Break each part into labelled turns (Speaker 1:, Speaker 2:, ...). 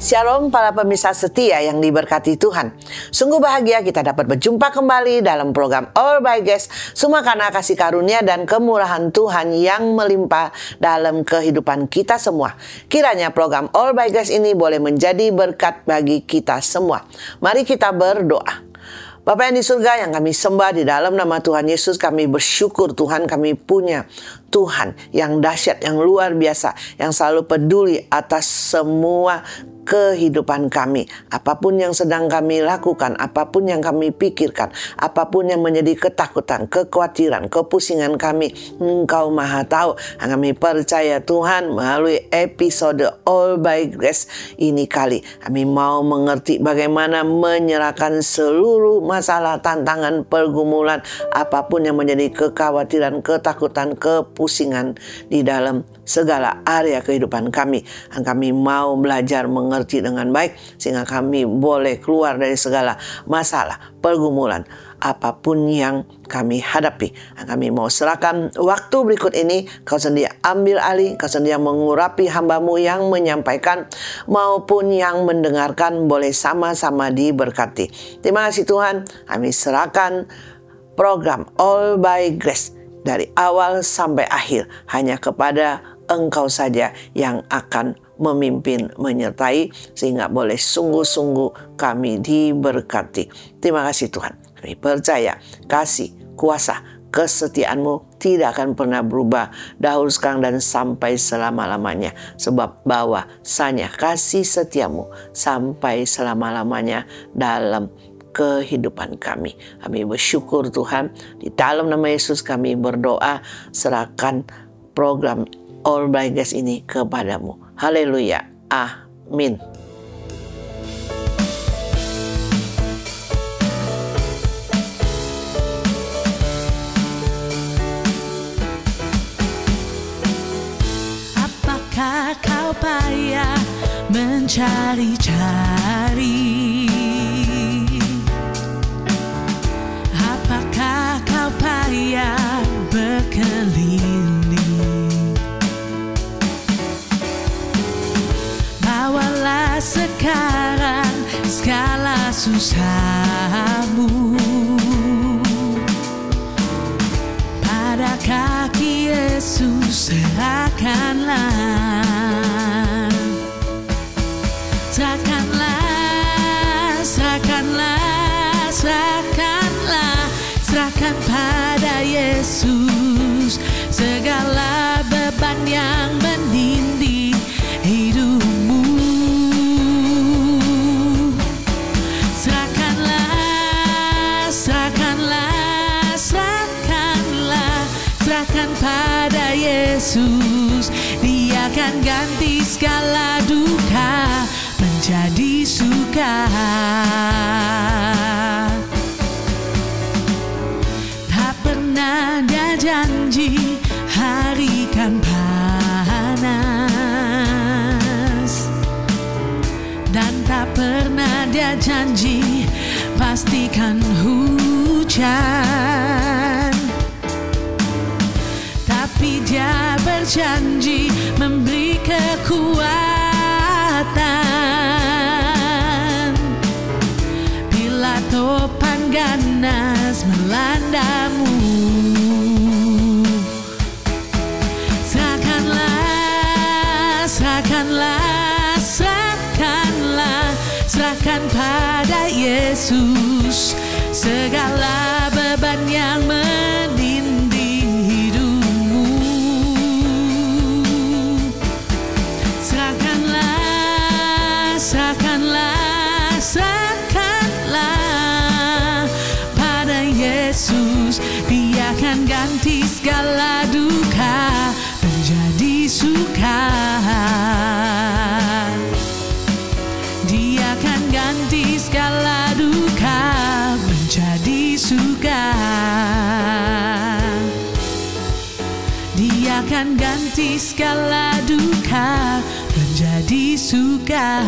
Speaker 1: Shalom para pemirsa setia yang diberkati Tuhan. Sungguh bahagia kita dapat berjumpa kembali dalam program All by Grace. Semua karena kasih karunia dan kemurahan Tuhan yang melimpah dalam kehidupan kita semua. Kiranya program All by Grace ini boleh menjadi berkat bagi kita semua. Mari kita berdoa. Bapa yang di surga yang kami sembah, di dalam nama Tuhan Yesus kami bersyukur Tuhan, kami punya Tuhan yang dahsyat, yang luar biasa, yang selalu peduli atas semua kehidupan kami. Apapun yang sedang kami lakukan, apapun yang kami pikirkan, apapun yang menjadi ketakutan, kekhawatiran, kepusingan kami, Engkau Maha Tahu. Kami percaya Tuhan, melalui episode All by Grace ini kali kami mau mengerti bagaimana menyerahkan seluruh masalah, tantangan, pergumulan, apapun yang menjadi kekhawatiran, ketakutan, kepusingan di dalam segala area kehidupan kami. Kami mau belajar mengerti dengan baik sehingga kami boleh keluar dari segala masalah, pergumulan, apapun yang kami hadapi. Kami mau serahkan waktu berikut ini, Kau sendiri ambil alih, Kau sendiri mengurapi hamba-Mu yang menyampaikan maupun yang mendengarkan, boleh sama-sama diberkati. Terima kasih Tuhan, kami serahkan program All by Grace dari awal sampai akhir hanya kepada Engkau saja yang akan memimpin, menyertai, sehingga boleh sungguh-sungguh kami diberkati. Terima kasih Tuhan. Kami percaya kasih, kuasa, kesetiaan-Mu tidak akan pernah berubah dahulu, sekarang, dan sampai selama-lamanya. Sebab bahwasanya kasih setia-Mu sampai selama-lamanya dalam kehidupan kami. Kami bersyukur Tuhan. Di dalam nama Yesus kami berdoa, serahkan program All by Grace ini kepadamu. Haleluya. Amin.
Speaker 2: Apakah kau payah mencari-cari? Apakah kau payah berkeliling? Bawalah sekarang segala susahmu pada kaki Yesus, serahkanlah. Serahkanlah, serahkanlah, serahkanlah, serahkan pada Yesus segala beban yang menindih hidupmu. Serahkan pada Yesus, Dia akan ganti segala duka menjadi suka. Tak pernah Dia janji hari kan panas, dan tak pernah Dia janji pastikan hujan. Tapi Dia berjanji memberi kekuatan bila topan ganas melandamu. Serahkanlah, serahkanlah, serahkanlah, serahkan pada Yesus segala beban yang menindih hidupmu. Serahkanlah, serahkanlah, serahkanlah pada Yesus. Dia akan ganti segala duka menjadi suka. Dia akan ganti segala duka menjadi suka. Dia akan ganti segala duka menjadi suka.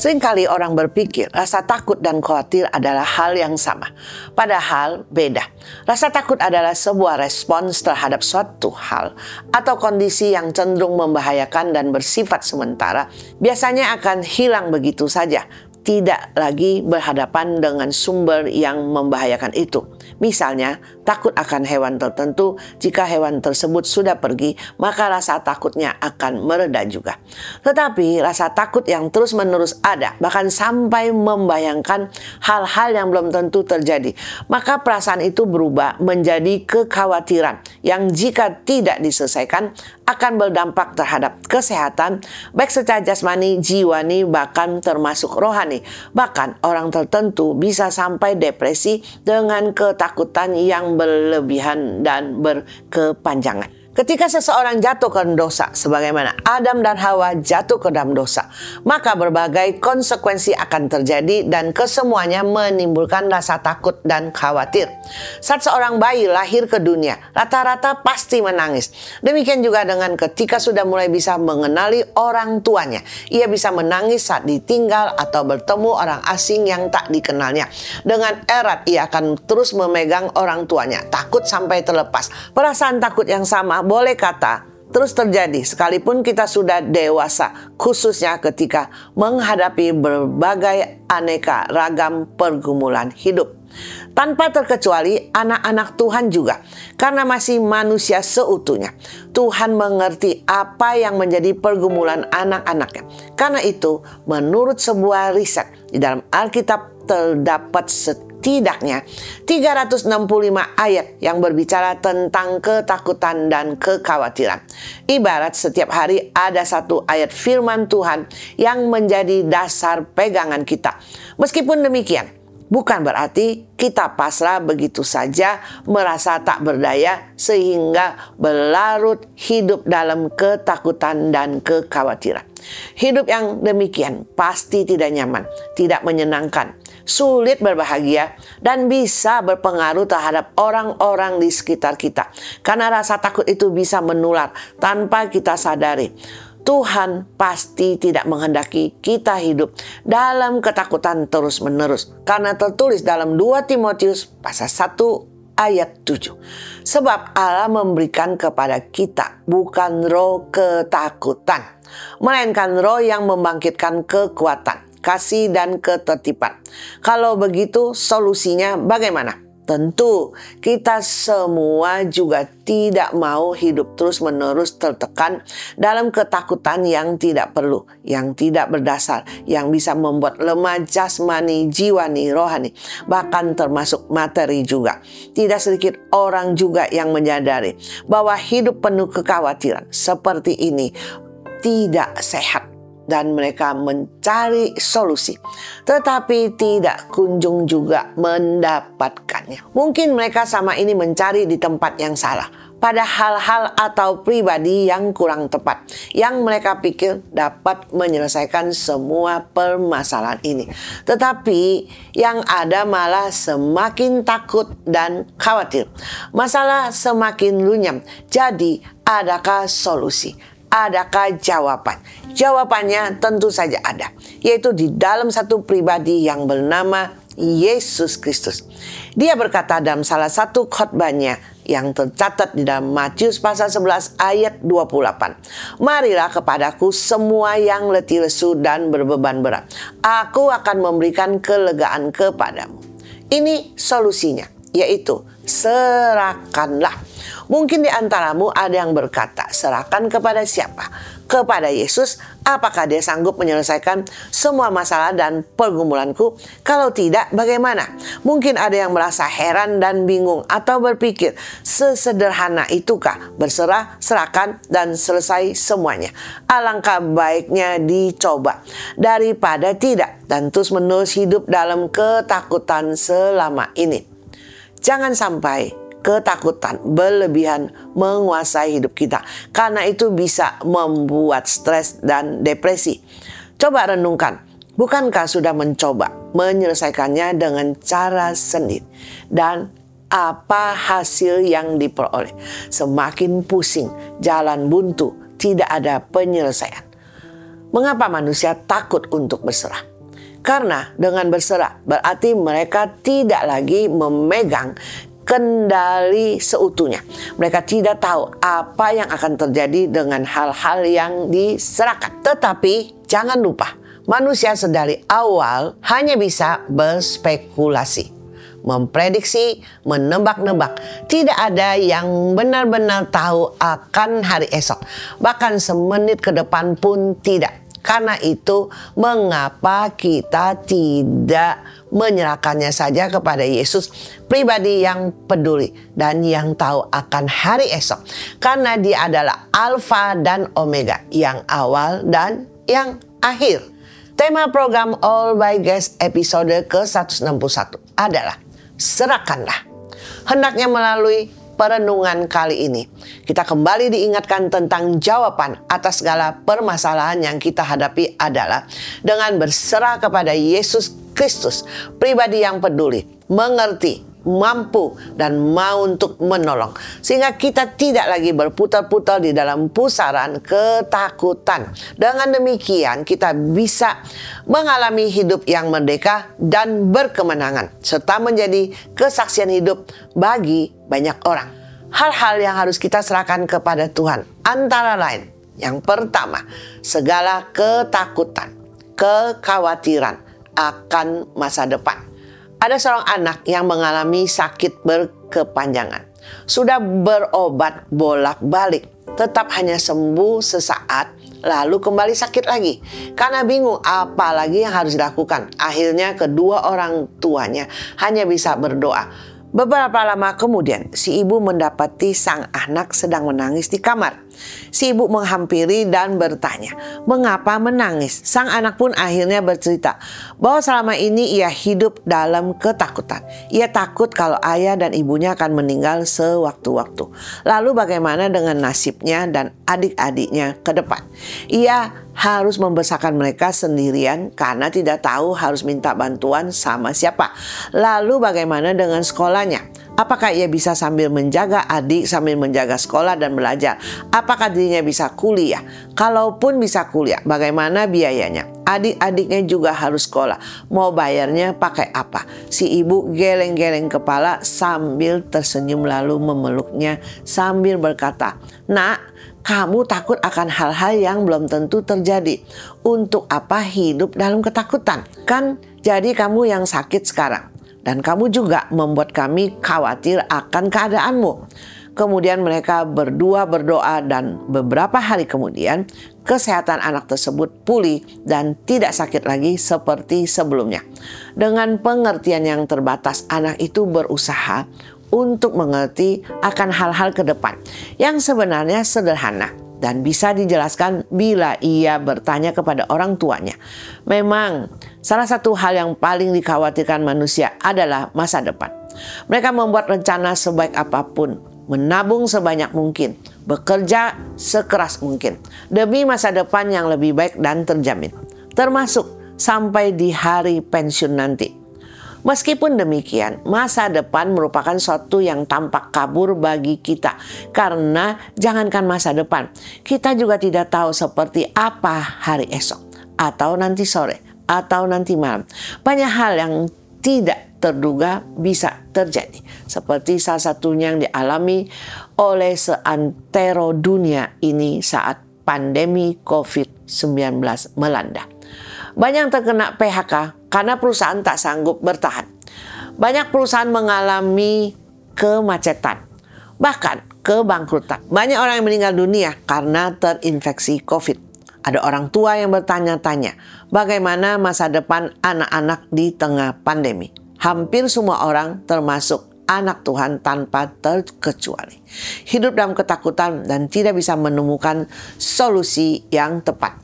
Speaker 1: Seringkali orang berpikir rasa takut dan khawatir adalah hal yang sama. Padahal beda. Rasa takut adalah sebuah respons terhadap suatu hal atau kondisi yang cenderung membahayakan dan bersifat sementara. Biasanya akan hilang begitu saja. Tidak lagi berhadapan dengan sumber yang membahayakan itu. Misalnya, takut akan hewan tertentu. Jika hewan tersebut sudah pergi, maka rasa takutnya akan mereda juga. Tetapi rasa takut yang terus-menerus ada, bahkan sampai membayangkan hal-hal yang belum tentu terjadi, maka perasaan itu berubah menjadi kekhawatiran yang jika tidak diselesaikan akan berdampak terhadap kesehatan, baik secara jasmani, jiwani, bahkan termasuk rohani. Bahkan orang tertentu bisa sampai depresi dengan ketakutan yang berlebihan dan berkepanjangan. Ketika seseorang jatuh ke dosa, sebagaimana Adam dan Hawa jatuh ke dalam dosa, maka berbagai konsekuensi akan terjadi dan kesemuanya menimbulkan rasa takut dan khawatir. Saat seorang bayi lahir ke dunia, rata-rata pasti menangis. Demikian juga dengan ketika sudah mulai bisa mengenali orang tuanya. Ia bisa menangis saat ditinggal atau bertemu orang asing yang tak dikenalnya. Dengan erat ia akan terus memegang orang tuanya, takut sampai terlepas. Perasaan takut yang sama boleh kata terus terjadi sekalipun kita sudah dewasa, khususnya ketika menghadapi berbagai aneka ragam pergumulan hidup. Tanpa terkecuali anak-anak Tuhan juga, karena masih manusia seutuhnya. Tuhan mengerti apa yang menjadi pergumulan anak-anaknya. Karena itu, menurut sebuah riset di dalam Alkitab terdapat setidaknya 365 ayat yang berbicara tentang ketakutan dan kekhawatiran. Ibarat setiap hari ada satu ayat firman Tuhan yang menjadi dasar pegangan kita. Meskipun demikian, bukan berarti kita pasrah begitu saja, merasa tak berdaya sehingga berlarut hidup dalam ketakutan dan kekhawatiran. Hidup yang demikian pasti tidak nyaman, tidak menyenangkan, sulit berbahagia, dan bisa berpengaruh terhadap orang-orang di sekitar kita. Karena rasa takut itu bisa menular tanpa kita sadari. Tuhan pasti tidak menghendaki kita hidup dalam ketakutan terus-menerus. Karena tertulis dalam 2 Timotius pasal 1 ayat 7. Sebab Allah memberikan kepada kita bukan roh ketakutan, melainkan roh yang membangkitkan kekuatan, kasih dan ketertiban. Kalau begitu solusinya bagaimana? Tentu kita semua juga tidak mau hidup terus-menerus tertekan dalam ketakutan yang tidak perlu, yang tidak berdasar, yang bisa membuat lemah jasmani, jiwani, rohani, bahkan termasuk materi juga. Tidak sedikit orang juga yang menyadari bahwa hidup penuh kekhawatiran seperti ini tidak sehat. Dan mereka mencari solusi, tetapi tidak kunjung juga mendapatkannya. Mungkin mereka sama ini mencari di tempat yang salah, pada hal-hal atau pribadi yang kurang tepat, yang mereka pikir dapat menyelesaikan semua permasalahan ini. Tetapi yang ada malah semakin takut dan khawatir. Masalah semakin runyam. Jadi, adakah solusi? Adakah jawaban? Jawabannya tentu saja ada, yaitu di dalam satu pribadi yang bernama Yesus Kristus. Dia berkata dalam salah satu khotbahnya yang tercatat di dalam Matius pasal 11 ayat 28. Marilah kepadaku semua yang letih lesu dan berbeban berat. Aku akan memberikan kelegaan kepadamu. Ini solusinya, yaitu serahkanlah. Mungkin di antaramu ada yang berkata, serahkan kepada siapa? Kepada Yesus? Apakah dia sanggup menyelesaikan semua masalah dan pergumulanku? Kalau tidak, bagaimana? Mungkin ada yang merasa heran dan bingung atau berpikir, sesederhana itukah berserah, serahkan, dan selesai semuanya? Alangkah baiknya dicoba daripada tidak dan terus-menerus hidup dalam ketakutan selama ini. Jangan sampai ketakutan berlebihan menguasai hidup kita, karena itu bisa membuat stres dan depresi. Coba renungkan, bukankah sudah mencoba menyelesaikannya dengan cara sendiri? Dan apa hasil yang diperoleh? Semakin pusing, jalan buntu, tidak ada penyelesaian. Mengapa manusia takut untuk berserah? Karena dengan berserah berarti mereka tidak lagi memegang kendali seutuhnya. Mereka tidak tahu apa yang akan terjadi dengan hal-hal yang diserahkan. Tetapi jangan lupa, manusia sedari awal hanya bisa berspekulasi, memprediksi, menebak-nebak. Tidak ada yang benar-benar tahu akan hari esok. Bahkan semenit ke depan pun tidak. Karena itu mengapa kita tidak menyerahkannya saja kepada Yesus, pribadi yang peduli dan yang tahu akan hari esok. Karena Dia adalah Alfa dan Omega, yang awal dan yang akhir. Tema program All by Grace episode ke-161 adalah serahkanlah. Hendaknya melalui perenungan kali ini, kita kembali diingatkan tentang jawaban atas segala permasalahan yang kita hadapi adalah dengan berserah kepada Yesus Kristus, pribadi yang peduli, mengerti, mampu, dan mau untuk menolong. Sehingga kita tidak lagi berputar-putar di dalam pusaran ketakutan. Dengan demikian kita bisa mengalami hidup yang merdeka dan berkemenangan, serta menjadi kesaksian hidup bagi banyak orang. Hal-hal yang harus kita serahkan kepada Tuhan antara lain, yang pertama, segala ketakutan, kekhawatiran akan masa depan. Ada seorang anak yang mengalami sakit berkepanjangan. Sudah berobat bolak-balik, tetap hanya sembuh sesaat, lalu kembali sakit lagi. Karena bingung apa lagi yang harus dilakukan. Akhirnya kedua orang tuanya hanya bisa berdoa. Beberapa lama kemudian, si ibu mendapati sang anak sedang menangis di kamar. Si ibu menghampiri dan bertanya, mengapa menangis? Sang anak pun akhirnya bercerita bahwa selama ini ia hidup dalam ketakutan. Ia takut kalau ayah dan ibunya akan meninggal sewaktu-waktu. Lalu bagaimana dengan nasibnya dan adik-adiknya ke depan? Ia harus membesarkan mereka sendirian karena tidak tahu harus minta bantuan sama siapa. Lalu bagaimana dengan sekolahnya? Apakah ia bisa sambil menjaga adik, sambil menjaga sekolah dan belajar? Apakah dirinya bisa kuliah? Kalaupun bisa kuliah, bagaimana biayanya? Adik-adiknya juga harus sekolah. Mau bayarnya pakai apa? Si ibu geleng-geleng kepala sambil tersenyum lalu memeluknya sambil berkata, "Nak, kamu takut akan hal-hal yang belum tentu terjadi. Untuk apa hidup dalam ketakutan? Kan jadi kamu yang sakit sekarang. Dan kamu juga membuat kami khawatir akan keadaanmu." Kemudian mereka berdua berdoa dan beberapa hari kemudian kesehatan anak tersebut pulih dan tidak sakit lagi seperti sebelumnya. Dengan pengertian yang terbatas, anak itu berusaha untuk mengerti akan hal-hal ke depan yang sebenarnya sederhana dan bisa dijelaskan bila ia bertanya kepada orang tuanya. Memang salah satu hal yang paling dikhawatirkan manusia adalah masa depan. Mereka membuat rencana sebaik apapun, menabung sebanyak mungkin, bekerja sekeras mungkin demi masa depan yang lebih baik dan terjamin, termasuk sampai di hari pensiun nanti. Meskipun demikian, masa depan merupakan suatu yang tampak kabur bagi kita. Karena jangankan masa depan, kita juga tidak tahu seperti apa hari esok, atau nanti sore, atau nanti malam. Banyak hal yang tidak terduga bisa terjadi. Seperti salah satunya yang dialami oleh seantero dunia ini saat pandemi COVID-19 melanda. Banyak yang terkena PHK karena perusahaan tak sanggup bertahan. Banyak perusahaan mengalami kemacetan, bahkan kebangkrutan. Banyak orang yang meninggal dunia karena terinfeksi COVID. Ada orang tua yang bertanya-tanya, bagaimana masa depan anak-anak di tengah pandemi? Hampir semua orang, termasuk anak Tuhan tanpa terkecuali, hidup dalam ketakutan dan tidak bisa menemukan solusi yang tepat.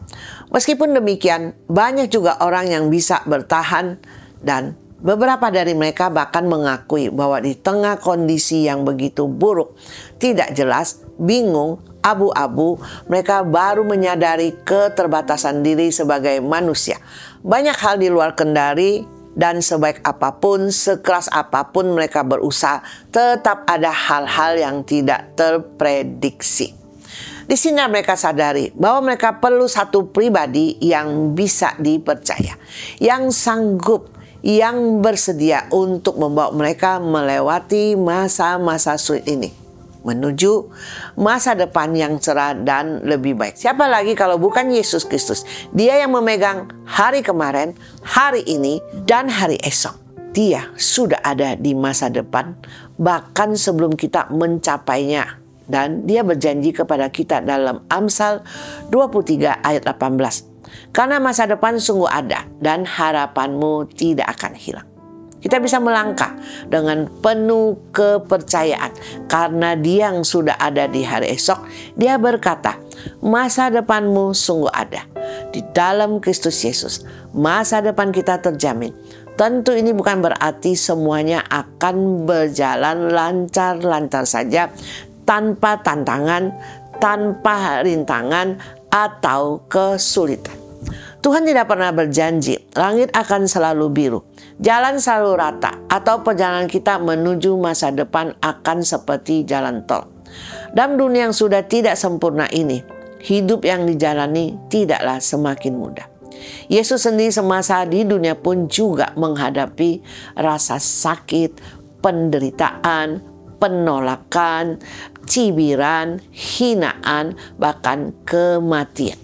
Speaker 1: Meskipun demikian, banyak juga orang yang bisa bertahan dan beberapa dari mereka bahkan mengakui bahwa di tengah kondisi yang begitu buruk, tidak jelas, bingung, abu-abu, mereka baru menyadari keterbatasan diri sebagai manusia. Banyak hal di luar kendali dan sebaik apapun, sekeras apapun mereka berusaha, tetap ada hal-hal yang tidak terprediksi. Di sini mereka sadari bahwa mereka perlu satu pribadi yang bisa dipercaya, yang sanggup, yang bersedia untuk membawa mereka melewati masa-masa sulit ini, menuju masa depan yang cerah dan lebih baik. Siapa lagi kalau bukan Yesus Kristus? Dia yang memegang hari kemarin, hari ini, dan hari esok. Dia sudah ada di masa depan, bahkan sebelum kita mencapainya. Dan dia berjanji kepada kita dalam Amsal 23 ayat 18. Karena masa depan sungguh ada dan harapanmu tidak akan hilang. Kita bisa melangkah dengan penuh kepercayaan karena dia yang sudah ada di hari esok. Dia berkata, masa depanmu sungguh ada. Di dalam Kristus Yesus, masa depan kita terjamin. Tentu ini bukan berarti semuanya akan berjalan lancar-lancar saja, tanpa tantangan, tanpa rintangan, atau kesulitan. Tuhan tidak pernah berjanji langit akan selalu biru, jalan selalu rata, atau perjalanan kita menuju masa depan akan seperti jalan tol. Dalam dunia yang sudah tidak sempurna ini, hidup yang dijalani tidaklah semakin mudah. Yesus sendiri semasa di dunia pun juga menghadapi rasa sakit, penderitaan, penolakan, cibiran, hinaan, bahkan kematian.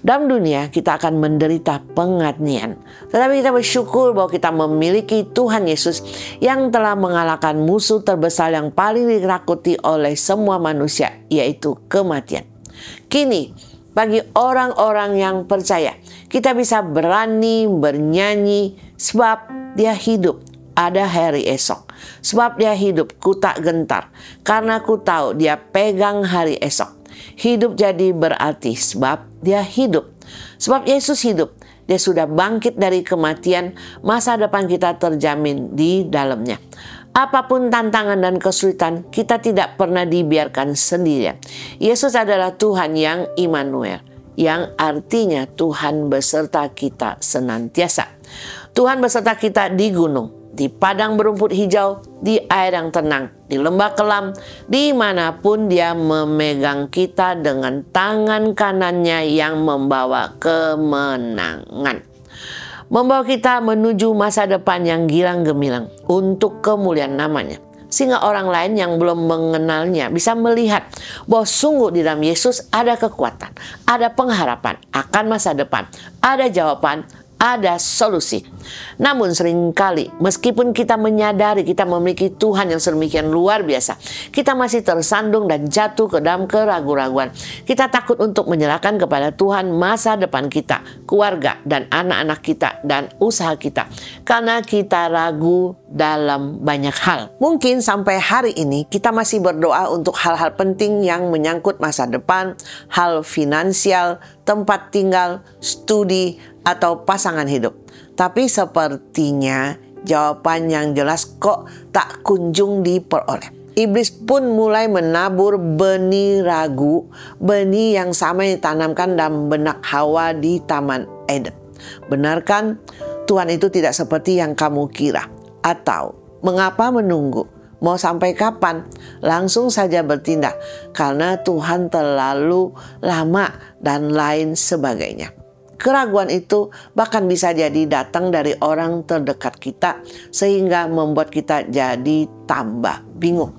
Speaker 1: Dalam dunia kita akan menderita penganiayaan, tetapi kita bersyukur bahwa kita memiliki Tuhan Yesus yang telah mengalahkan musuh terbesar yang paling ditakuti oleh semua manusia, yaitu kematian. Kini bagi orang-orang yang percaya, kita bisa berani bernyanyi sebab dia hidup. Ada hari esok. Sebab dia hidup, ku tak gentar. Karena ku tahu dia pegang hari esok. Hidup jadi berarti sebab dia hidup. Sebab Yesus hidup, dia sudah bangkit dari kematian. Masa depan kita terjamin di dalamnya. Apapun tantangan dan kesulitan, kita tidak pernah dibiarkan sendirian. Yesus adalah Tuhan yang Immanuel, yang artinya Tuhan beserta kita senantiasa. Tuhan beserta kita di gunung, di padang berumput hijau, di air yang tenang, di lembah kelam, dimanapun dia memegang kita dengan tangan kanannya yang membawa kemenangan. Membawa kita menuju masa depan yang gilang gemilang untuk kemuliaan namanya. Sehingga orang lain yang belum mengenalnya bisa melihat bahwa sungguh di dalam Yesus ada kekuatan, ada pengharapan akan masa depan, ada jawaban, ada solusi. Namun seringkali meskipun kita menyadari kita memiliki Tuhan yang sedemikian luar biasa, kita masih tersandung dan jatuh ke dalam keraguan-raguan. Kita takut untuk menyerahkan kepada Tuhan masa depan kita, keluarga dan anak-anak kita dan usaha kita, karena kita ragu dalam banyak hal. Mungkin sampai hari ini kita masih berdoa untuk hal-hal penting yang menyangkut masa depan, hal finansial, tempat tinggal, studi, atau pasangan hidup. Tapi sepertinya jawaban yang jelas kok tak kunjung diperoleh. Iblis pun mulai menabur benih ragu, benih yang sama yang ditanamkan dalam benak Hawa di Taman Eden. Benarkan Tuhan itu tidak seperti yang kamu kira? Atau mengapa menunggu? Mau sampai kapan? Langsung saja bertindak, karena Tuhan terlalu lama dan lain sebagainya. Keraguan itu bahkan bisa jadi datang dari orang terdekat kita, sehingga membuat kita jadi tambah bingung.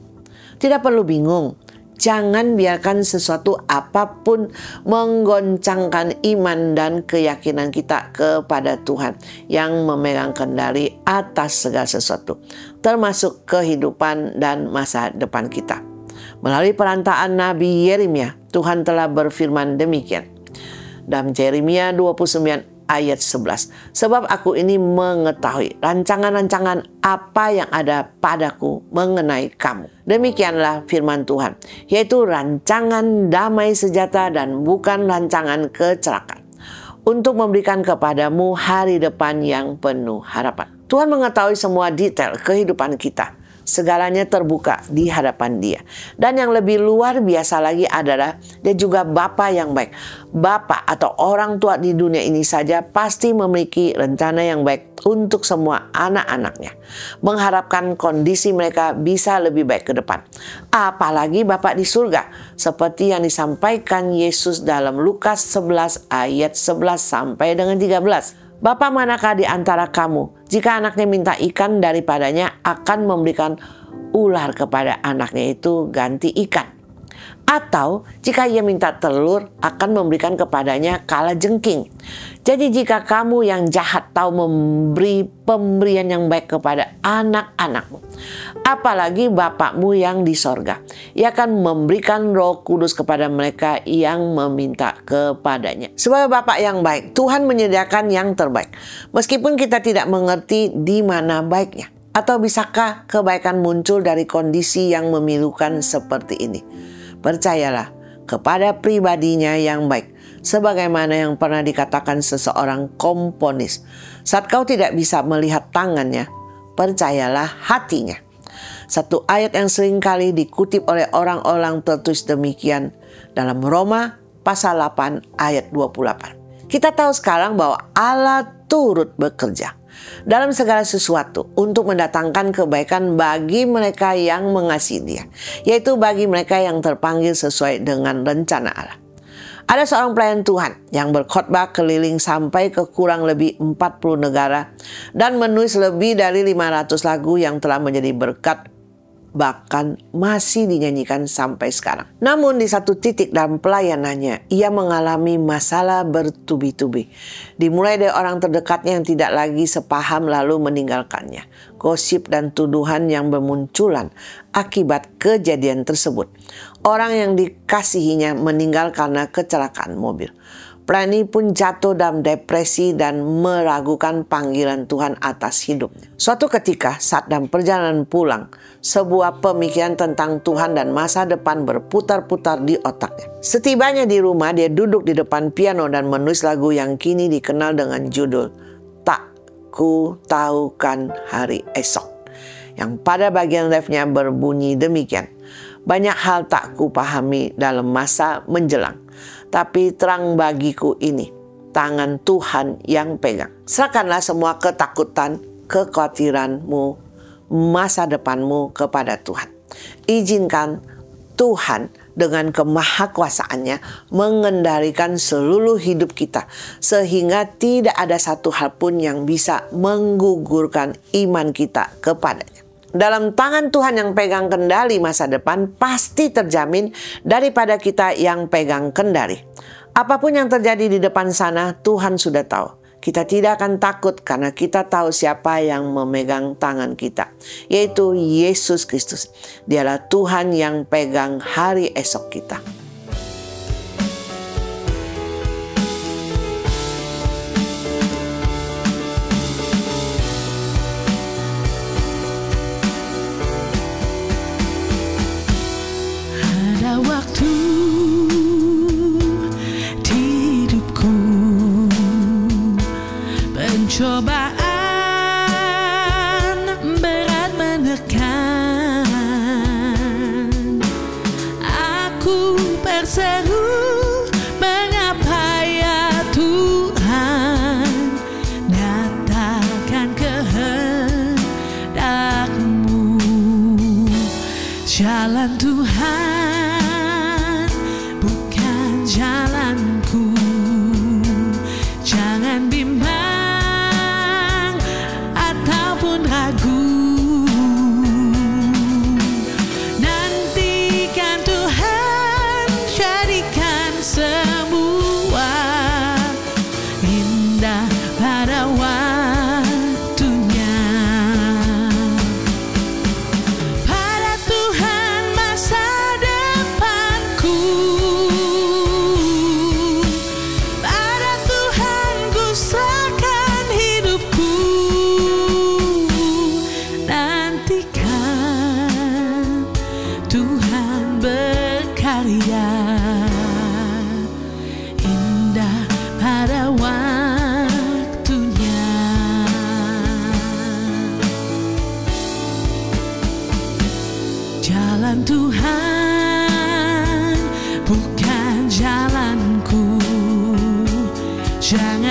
Speaker 1: Tidak perlu bingung. Jangan biarkan sesuatu apapun menggoncangkan iman dan keyakinan kita kepada Tuhan yang memegang kendali atas segala sesuatu, termasuk kehidupan dan masa depan kita. Melalui perantaraan Nabi Yeremia, Tuhan telah berfirman demikian. Dalam Yeremia 29 ayat 11. Sebab aku ini mengetahui rancangan-rancangan apa yang ada padaku mengenai kamu. Demikianlah firman Tuhan, yaitu rancangan damai sejahtera dan bukan rancangan kecelakaan, untuk memberikan kepadamu hari depan yang penuh harapan. Tuhan mengetahui semua detail kehidupan kita. Segalanya terbuka di hadapan Dia. Dan yang lebih luar biasa lagi adalah Dia juga Bapa yang baik. Bapa atau orang tua di dunia ini saja pasti memiliki rencana yang baik untuk semua anak-anaknya, mengharapkan kondisi mereka bisa lebih baik ke depan. Apalagi Bapa di surga, seperti yang disampaikan Yesus dalam Lukas 11 ayat 11 sampai dengan 13. Bapa manakah di antara kamu, jika anaknya minta ikan daripadanya, akan memberikan ular kepada anaknya itu ganti ikan? Atau jika ia minta telur, akan memberikan kepadanya kalajengking? Jadi jika kamu yang jahat tahu memberi pemberian yang baik kepada anak-anakmu, apalagi Bapakmu yang di sorga, Ia akan memberikan Roh Kudus kepada mereka yang meminta kepadanya. Sebagai Bapa yang baik, Tuhan menyediakan yang terbaik. Meskipun kita tidak mengerti di mana baiknya. Atau bisakah kebaikan muncul dari kondisi yang memilukan seperti ini? Percayalah kepada pribadinya yang baik. Sebagaimana yang pernah dikatakan seseorang komponis, saat kau tidak bisa melihat tangannya, percayalah hatinya. Satu ayat yang seringkali dikutip oleh orang-orang tertulis demikian dalam Roma pasal 8 ayat 28. Kita tahu sekarang bahwa Allah turut bekerja dalam segala sesuatu untuk mendatangkan kebaikan bagi mereka yang mengasihi Dia, yaitu bagi mereka yang terpanggil sesuai dengan rencana Allah. Ada seorang pelayan Tuhan yang berkhotbah keliling sampai ke kurang lebih 40 negara dan menulis lebih dari 500 lagu yang telah menjadi berkat, bahkan masih dinyanyikan sampai sekarang. Namun di satu titik dalam pelayanannya, ia mengalami masalah bertubi-tubi. Dimulai dari orang terdekatnya yang tidak lagi sepaham lalu meninggalkannya. Gosip dan tuduhan yang bermunculan akibat kejadian tersebut. Orang yang dikasihinya meninggal karena kecelakaan mobil. Pelayan pun jatuh dalam depresi dan meragukan panggilan Tuhan atas hidupnya. Suatu ketika saat dalam perjalanan pulang, sebuah pemikiran tentang Tuhan dan masa depan berputar-putar di otaknya. Setibanya di rumah, dia duduk di depan piano dan menulis lagu yang kini dikenal dengan judul Tak Ku Tahukan Hari Esok, yang pada bagian refnya berbunyi demikian. Banyak hal tak kupahami dalam masa menjelang, tapi terang bagiku ini, tangan Tuhan yang pegang. Serahkanlah semua ketakutan, kekhawatiranmu, masa depanmu kepada Tuhan. Izinkan Tuhan dengan kemahakuasaannya mengendalikan seluruh hidup kita, sehingga tidak ada satu hal pun yang bisa menggugurkan iman kita kepadanya. Dalam tangan Tuhan yang pegang kendali masa depan pasti terjamin daripada kita yang pegang kendali. Apapun yang terjadi di depan sana, Tuhan sudah tahu. Kita tidak akan takut karena kita tahu siapa yang memegang tangan kita, yaitu Yesus Kristus. Dialah Tuhan yang pegang hari esok kita.
Speaker 2: Waktu di hidupku, pencobaan berat menekan aku.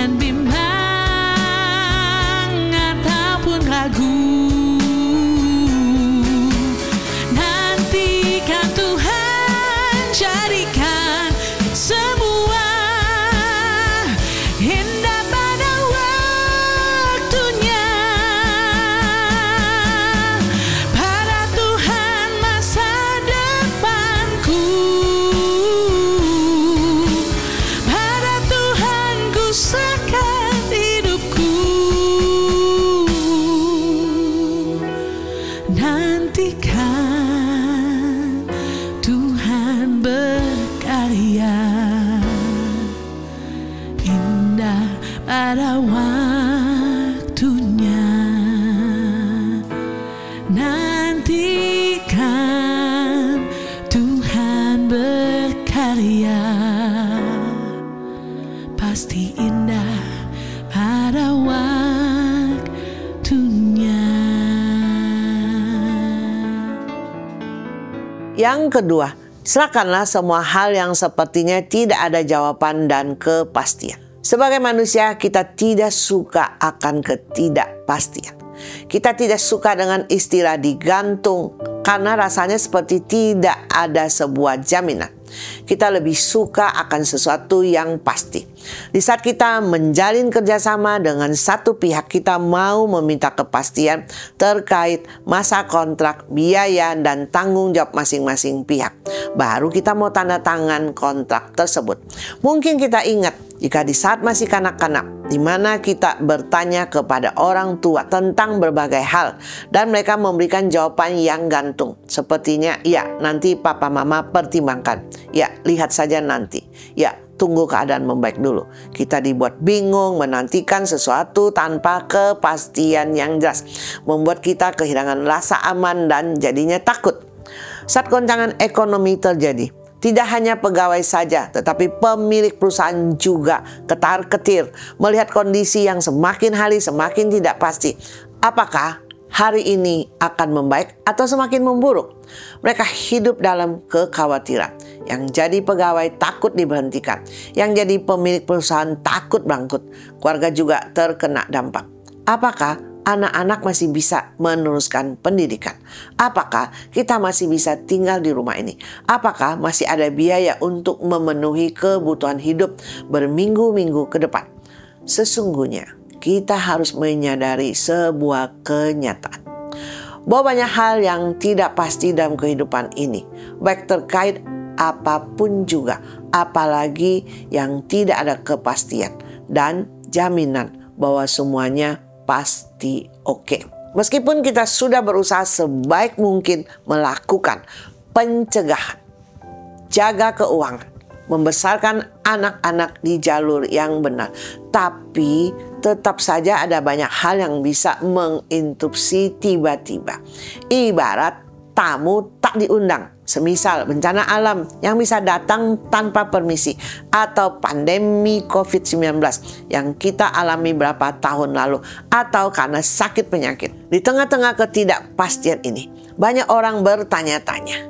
Speaker 2: jangan bimbang ataupun ragu. Nantikan Tuhan jadikan semua indah pada waktunya. Pada Tuhan masa depanku, pada Tuhan ku serahkan hidupku. Nantikan Tuhan berkarya indah pada waktunya. Nantikan Tuhan berkarya, pasti indah pada waktunya.
Speaker 1: Yang kedua, serahkanlah semua hal yang sepertinya tidak ada jawaban dan kepastian. Sebagai manusia, kita tidak suka akan ketidakpastian. Kita tidak suka dengan istilah digantung karena rasanya seperti tidak ada sebuah jaminan. Kita lebih suka akan sesuatu yang pasti. Di saat kita menjalin kerjasama dengan satu pihak, kita mau meminta kepastian terkait masa kontrak, biaya, dan tanggung jawab masing-masing pihak. Baru kita mau tanda tangan kontrak tersebut. Mungkin kita ingat jika di saat masih kanak-kanak, di mana kita bertanya kepada orang tua tentang berbagai hal dan mereka memberikan jawaban yang gantung. Sepertinya, ya nanti papa mama pertimbangkan. Ya lihat saja nanti. Ya tunggu keadaan membaik dulu. Kita dibuat bingung menantikan sesuatu tanpa kepastian yang jelas. Membuat kita kehilangan rasa aman dan jadinya takut. Saat goncangan ekonomi terjadi, tidak hanya pegawai saja, tetapi pemilik perusahaan juga ketar-ketir melihat kondisi yang semakin hari semakin tidak pasti. Apakah hari ini akan membaik atau semakin memburuk? Mereka hidup dalam kekhawatiran. Yang jadi pegawai takut diberhentikan. Yang jadi pemilik perusahaan takut bangkrut. Keluarga juga terkena dampak. Apakah anak-anak masih bisa meneruskan pendidikan? Apakah kita masih bisa tinggal di rumah ini? Apakah masih ada biaya untuk memenuhi kebutuhan hidup berminggu-minggu ke depan? Sesungguhnya kita harus menyadari sebuah kenyataan bahwa banyak hal yang tidak pasti dalam kehidupan ini, baik terkait apapun juga, apalagi yang tidak ada kepastian dan jaminan bahwa semuanya pasti oke. Meskipun kita sudah berusaha sebaik mungkin melakukan pencegahan, jaga keuangan, membesarkan anak-anak di jalur yang benar, tapi tetap saja ada banyak hal yang bisa menginterupsi tiba-tiba. Ibarat tamu tak diundang, semisal bencana alam yang bisa datang tanpa permisi, atau pandemi COVID-19 yang kita alami beberapa tahun lalu, atau karena sakit penyakit. Di tengah-tengah ketidakpastian ini, banyak orang bertanya-tanya,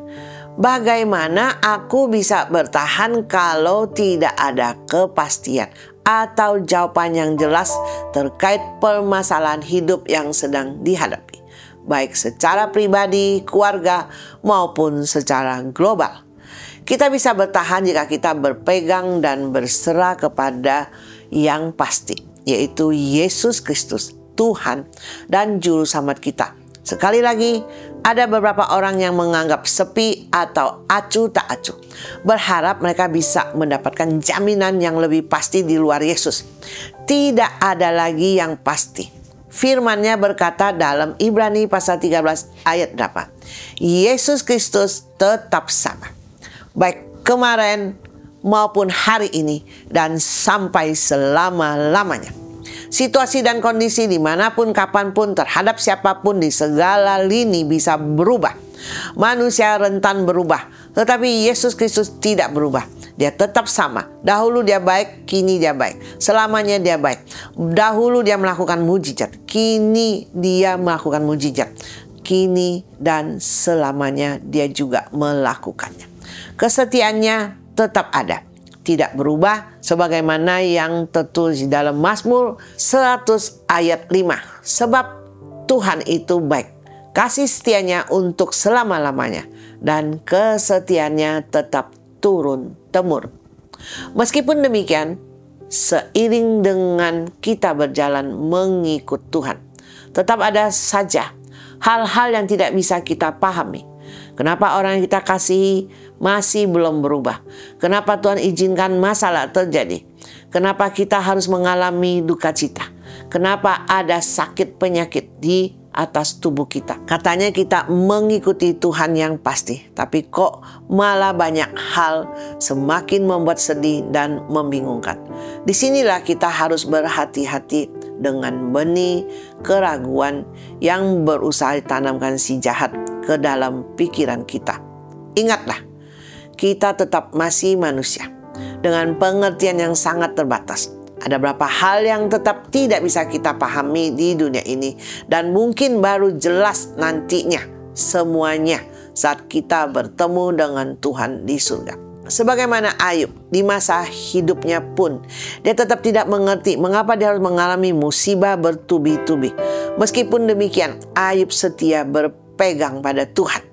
Speaker 1: bagaimana aku bisa bertahan kalau tidak ada kepastian atau jawaban yang jelas terkait permasalahan hidup yang sedang dihadapi, baik secara pribadi, keluarga, maupun secara global. Kita bisa bertahan jika kita berpegang dan berserah kepada yang pasti, yaitu Yesus Kristus, Tuhan dan Juru Selamat kita. Sekali lagi, ada beberapa orang yang menganggap sepi atau acuh tak acuh, berharap mereka bisa mendapatkan jaminan yang lebih pasti di luar Yesus. Tidak ada lagi yang pasti. Firman-Nya berkata dalam Ibrani pasal 13 ayat 8, Yesus Kristus tetap sama, baik kemarin maupun hari ini dan sampai selama-lamanya. Situasi dan kondisi dimanapun, kapanpun, terhadap siapapun di segala lini bisa berubah. Manusia rentan berubah, tetapi Yesus Kristus tidak berubah. Dia tetap sama. Dahulu dia baik, kini dia baik. Selamanya dia baik. Dahulu dia melakukan mujizat, kini dia melakukan mujizat. Kini dan selamanya dia juga melakukannya. Kesetiaannya tetap ada. tidak berubah, sebagaimana yang tertulis di dalam Mazmur 100 ayat 5. Sebab Tuhan itu baik, kasih setianya untuk selama-lamanya, dan kesetiaannya tetap turun-temurun. Meskipun demikian, seiring dengan kita berjalan mengikut Tuhan, tetap ada saja hal-hal yang tidak bisa kita pahami. Kenapa orang yang kita kasihi masih belum berubah? Kenapa Tuhan izinkan masalah terjadi? Kenapa kita harus mengalami duka cita? Kenapa ada sakit penyakit di atas tubuh kita? Katanya kita mengikuti Tuhan yang pasti, tapi kok malah banyak hal semakin membuat sedih dan membingungkan. Disinilah kita harus berhati-hati dengan benih keraguan yang berusaha ditanamkan si jahat ke dalam pikiran kita. Ingatlah, kita tetap masih manusia dengan pengertian yang sangat terbatas. Ada beberapa hal yang tetap tidak bisa kita pahami di dunia ini, dan mungkin baru jelas nantinya semuanya saat kita bertemu dengan Tuhan di surga. Sebagaimana Ayub, di masa hidupnya pun dia tetap tidak mengerti mengapa dia harus mengalami musibah bertubi-tubi. Meskipun demikian, Ayub setia berpegang pada Tuhan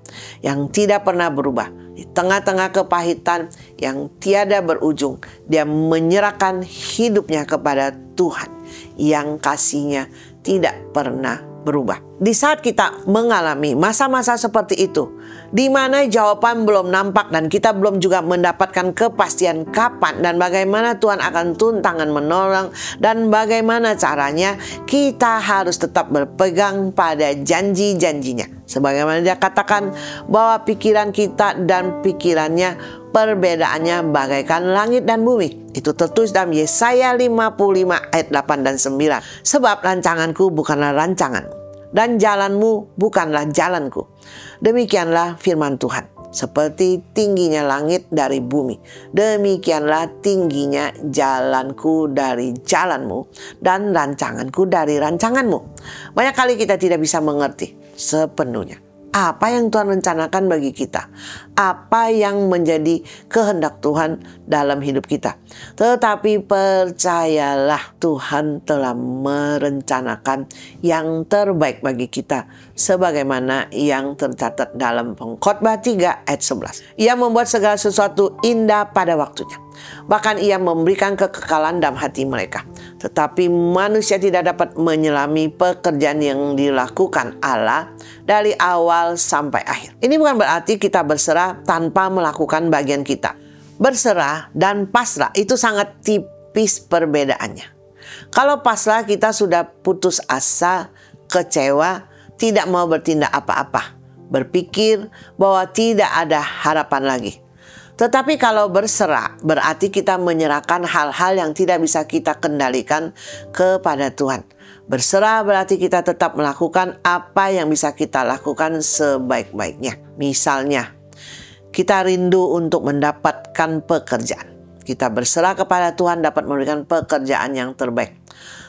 Speaker 1: yang tidak pernah berubah. Di tengah-tengah kepahitan yang tiada berujung, dia menyerahkan hidupnya kepada Tuhan yang kasih-Nya tidak pernah berubah. Di saat kita mengalami masa-masa seperti itu, di mana jawaban belum nampak dan kita belum juga mendapatkan kepastian kapan dan bagaimana Tuhan akan turun tangan menolong dan bagaimana caranya, kita harus tetap berpegang pada janji-janjinya. Sebagaimana dia katakan bahwa pikiran kita dan pikirannya perbedaannya bagaikan langit dan bumi. Itu tertulis dalam Yesaya 55 ayat 8 dan 9. Sebab rancanganku bukanlah rancanganmu, dan jalanmu bukanlah jalanku. Demikianlah firman Tuhan. Seperti tingginya langit dari bumi, demikianlah tingginya jalanku dari jalanmu, dan rancanganku dari rancanganmu. Banyak kali kita tidak bisa mengerti sepenuhnya apa yang Tuhan rencanakan bagi kita, apa yang menjadi kehendak Tuhan dalam hidup kita. Tetapi percayalah, Tuhan telah merencanakan yang terbaik bagi kita, sebagaimana yang tercatat dalam Pengkhotbah 3 ayat 11. Ia membuat segala sesuatu indah pada waktunya. Bahkan Ia memberikan kekekalan dalam hati mereka. Tetapi manusia tidak dapat menyelami pekerjaan yang dilakukan Allah dari awal sampai akhir. Ini bukan berarti kita berserah tanpa melakukan bagian kita. Berserah dan pasrah itu sangat tipis perbedaannya. Kalau pasrah, kita sudah putus asa, kecewa, tidak mau bertindak apa-apa, berpikir bahwa tidak ada harapan lagi. Tetapi kalau berserah, berarti kita menyerahkan hal-hal yang tidak bisa kita kendalikan kepada Tuhan. Berserah berarti kita tetap melakukan apa yang bisa kita lakukan sebaik-baiknya. Misalnya, kita rindu untuk mendapatkan pekerjaan. Kita berserah kepada Tuhan dapat memberikan pekerjaan yang terbaik.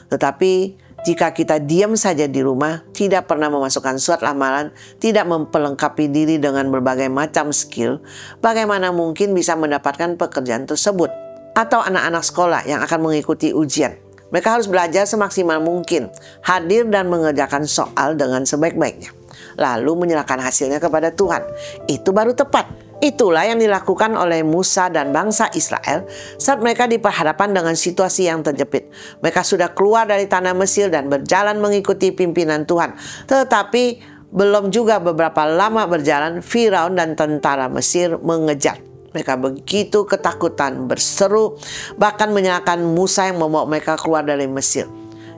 Speaker 1: Tetapi jika kita diam saja di rumah, tidak pernah memasukkan surat lamaran, tidak memperlengkapi diri dengan berbagai macam skill, bagaimana mungkin bisa mendapatkan pekerjaan tersebut? Atau anak-anak sekolah yang akan mengikuti ujian, mereka harus belajar semaksimal mungkin, hadir dan mengerjakan soal dengan sebaik-baiknya, lalu menyerahkan hasilnya kepada Tuhan. Itu baru tepat. Itulah yang dilakukan oleh Musa dan bangsa Israel saat mereka diperhadapkan dengan situasi yang terjepit. Mereka sudah keluar dari tanah Mesir dan berjalan mengikuti pimpinan Tuhan. Tetapi belum juga beberapa lama berjalan, Firaun dan tentara Mesir mengejar. Mereka begitu ketakutan, berseru, bahkan menyalahkan Musa yang membawa mereka keluar dari Mesir.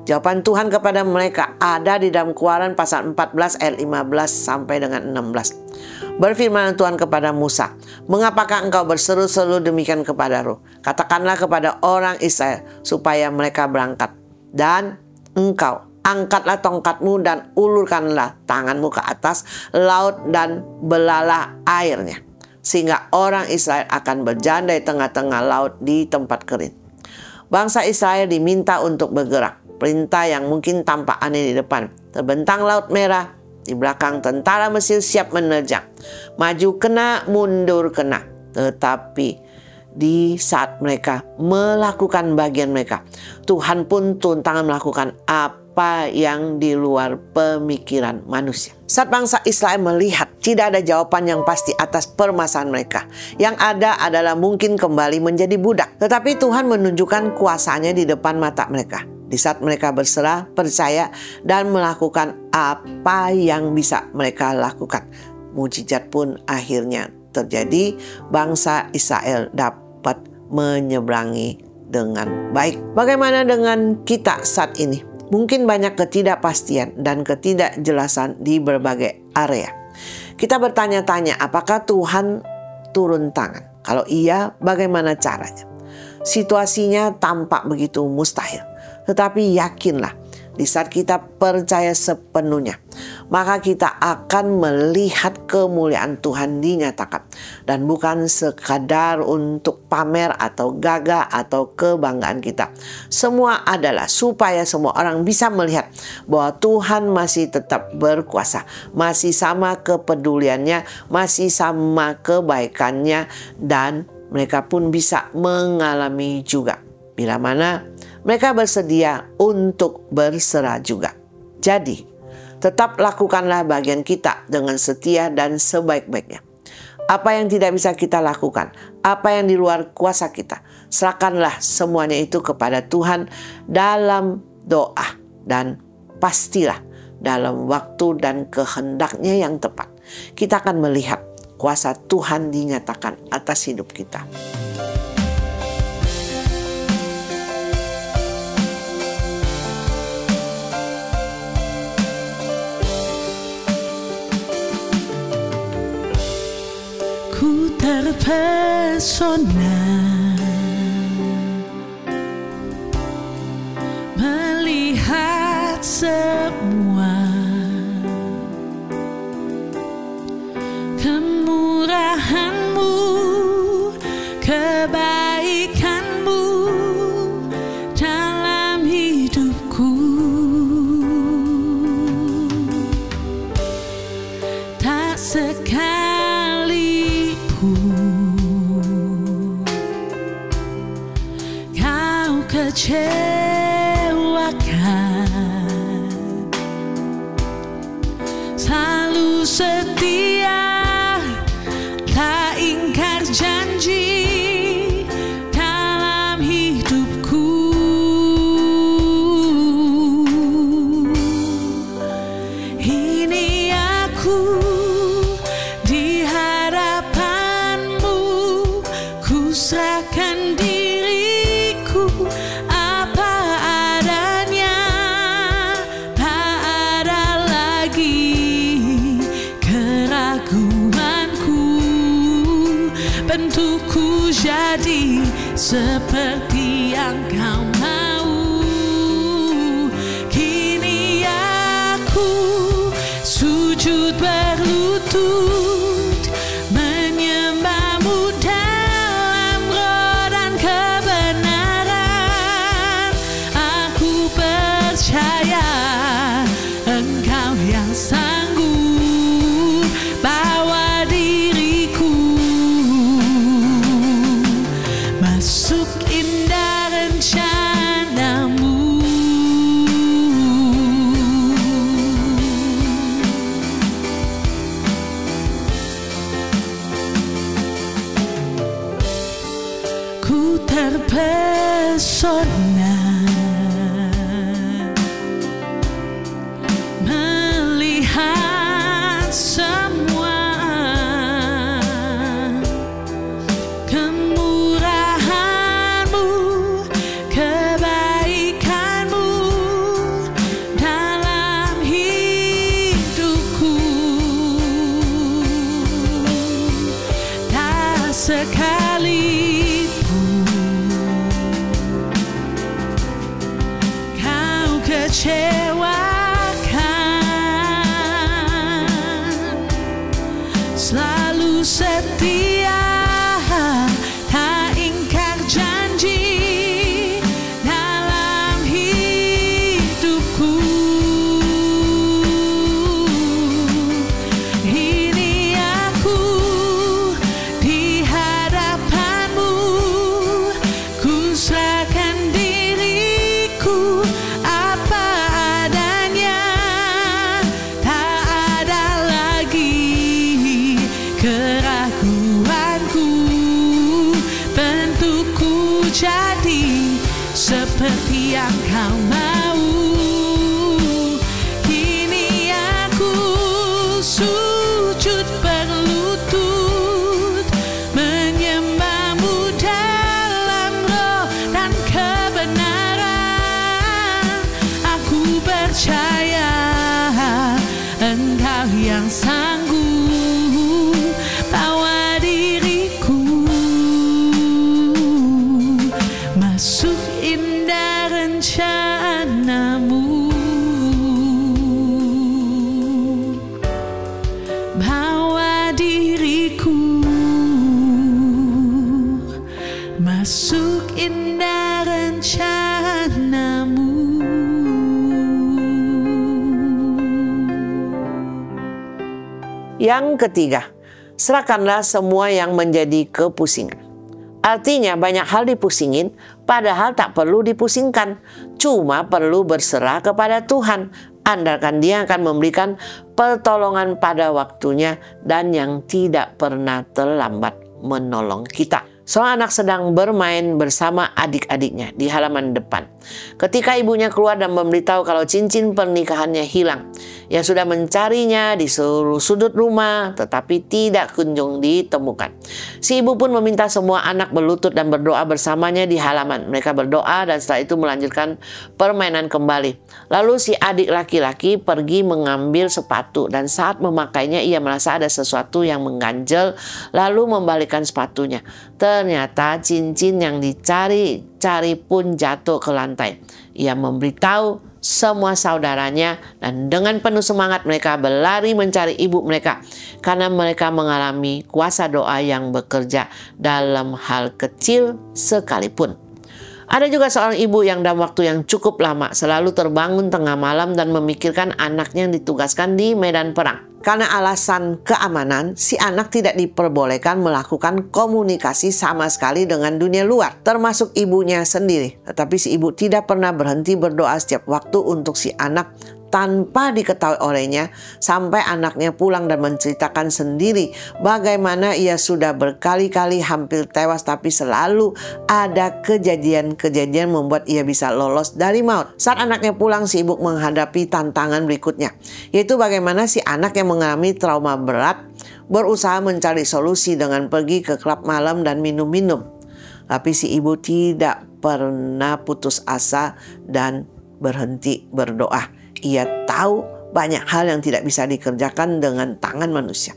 Speaker 1: Jawaban Tuhan kepada mereka ada di dalam Keluaran pasal 14 ayat 15 sampai dengan 16. Berfirman Tuhan kepada Musa, "Mengapakah engkau berseru-seru demikian kepada roh? Katakanlah kepada orang Israel supaya mereka berangkat. Dan engkau angkatlah tongkatmu dan ulurkanlah tanganmu ke atas laut dan belalah airnya, sehingga orang Israel akan berjalan dari tengah-tengah laut di tempat kering." Bangsa Israel diminta untuk bergerak. Perintah yang mungkin tampak aneh di depan. Terbentang laut merah, di belakang tentara Mesir siap menerjang. Maju kena, mundur kena. Tetapi di saat mereka melakukan bagian mereka, Tuhan pun turun tangan melakukan apa yang di luar pemikiran manusia. Saat bangsa Israel melihat tidak ada jawaban yang pasti atas permasalahan mereka, yang ada adalah mungkin kembali menjadi budak. Tetapi Tuhan menunjukkan kuasanya di depan mata mereka. Di saat mereka berserah, percaya, dan melakukan apa yang bisa mereka lakukan, mujizat pun akhirnya terjadi. Bangsa Israel dapat menyeberangi dengan baik. Bagaimana dengan kita saat ini? Mungkin banyak ketidakpastian dan ketidakjelasan di berbagai area. Kita bertanya-tanya, apakah Tuhan turun tangan? Kalau iya, bagaimana caranya? Situasinya tampak begitu mustahil. Tetapi yakinlah, di saat kita percaya sepenuhnya, maka kita akan melihat kemuliaan Tuhan dinyatakan. Dan bukan sekadar untuk pamer atau gagah atau kebanggaan kita. Semua adalah supaya semua orang bisa melihat bahwa Tuhan masih tetap berkuasa. Masih sama kepeduliannya, masih sama kebaikannya. Dan mereka pun bisa mengalami juga bila mana mereka bersedia untuk berserah juga. Jadi, tetap lakukanlah bagian kita dengan setia dan sebaik-baiknya. Apa yang tidak bisa kita lakukan, apa yang di luar kuasa kita, serahkanlah semuanya itu kepada Tuhan dalam doa. Dan pastilah dalam waktu dan kehendaknya yang tepat, kita akan melihat kuasa Tuhan dinyatakan atas hidup kita.
Speaker 2: Ku terpesona melihat semua kemurahan-Mu, kebaikan-Mu dalam hidupku. Tak kecewakan, selalu setia, tak ingkar janji dalam hidupku. Ini aku di hadapan-Mu, ku serahkan diriku apa adanya, tak ada lagi keraguanku. Bentukku jadi seperti yang Kau mau. Kini aku sujud berlutut menyembah-Mu dalam roh dan kebenaran. Aku percaya Engkau yang sanggup bawa diriku masuk indah rencana-Mu. Ku terpesona melihat semua kemurahan-Mu, kebaikan-Mu dalam hidupku. Tak sekalipun Kau kecewakan, selalu setia, tak ingkar janji dalam hidupku. Ini aku di hadapan-Mu, seperti yang kau mau. Kini aku sujud berlutut menyembahmu dalam roh dan kebenaran. Aku percaya Engkau yang sanggup bawa diriku masuk indah rencanamu. Bawa diriku masuk indah rencanamu.
Speaker 1: Yang ketiga, serahkanlah semua yang menjadi kepusingan. Artinya banyak hal dipusingin, padahal tak perlu dipusingkan. Cuma perlu berserah kepada Tuhan. Andalkan Dia akan memberikan pertolongan pada waktunya dan yang tidak pernah terlambat menolong kita. Seorang anak sedang bermain bersama adik-adiknya di halaman depan. Ketika ibunya keluar dan memberitahu kalau cincin pernikahannya hilang. Ia sudah mencarinya di seluruh sudut rumah, tetapi tidak kunjung ditemukan. Si ibu pun meminta semua anak berlutut dan berdoa bersamanya di halaman. Mereka berdoa dan setelah itu melanjutkan permainan kembali. Lalu si adik laki-laki pergi mengambil sepatu dan saat memakainya ia merasa ada sesuatu yang mengganjel, lalu membalikkan sepatunya. Ternyata cincin yang dicari pun jatuh ke lantai. Ia memberitahu semua saudaranya dan dengan penuh semangat mereka berlari mencari ibu mereka karena mereka mengalami kuasa doa yang bekerja dalam hal kecil sekalipun. Ada juga seorang ibu yang dalam waktu yang cukup lama selalu terbangun tengah malam dan memikirkan anaknya yang ditugaskan di medan perang. Karena alasan keamanan, si anak tidak diperbolehkan melakukan komunikasi sama sekali dengan dunia luar, termasuk ibunya sendiri. Tetapi si ibu tidak pernah berhenti berdoa setiap waktu untuk si anak tanpa diketahui olehnya, sampai anaknya pulang dan menceritakan sendiri bagaimana ia sudah berkali-kali hampir tewas, tapi selalu ada kejadian-kejadian membuat ia bisa lolos dari maut. Saat anaknya pulang, si ibu menghadapi tantangan berikutnya, yaitu bagaimana si anak yang mengalami trauma berat berusaha mencari solusi dengan pergi ke klub malam dan minum-minum. Tapi si ibu tidak pernah putus asa dan berhenti berdoa. Ia tahu banyak hal yang tidak bisa dikerjakan dengan tangan manusia.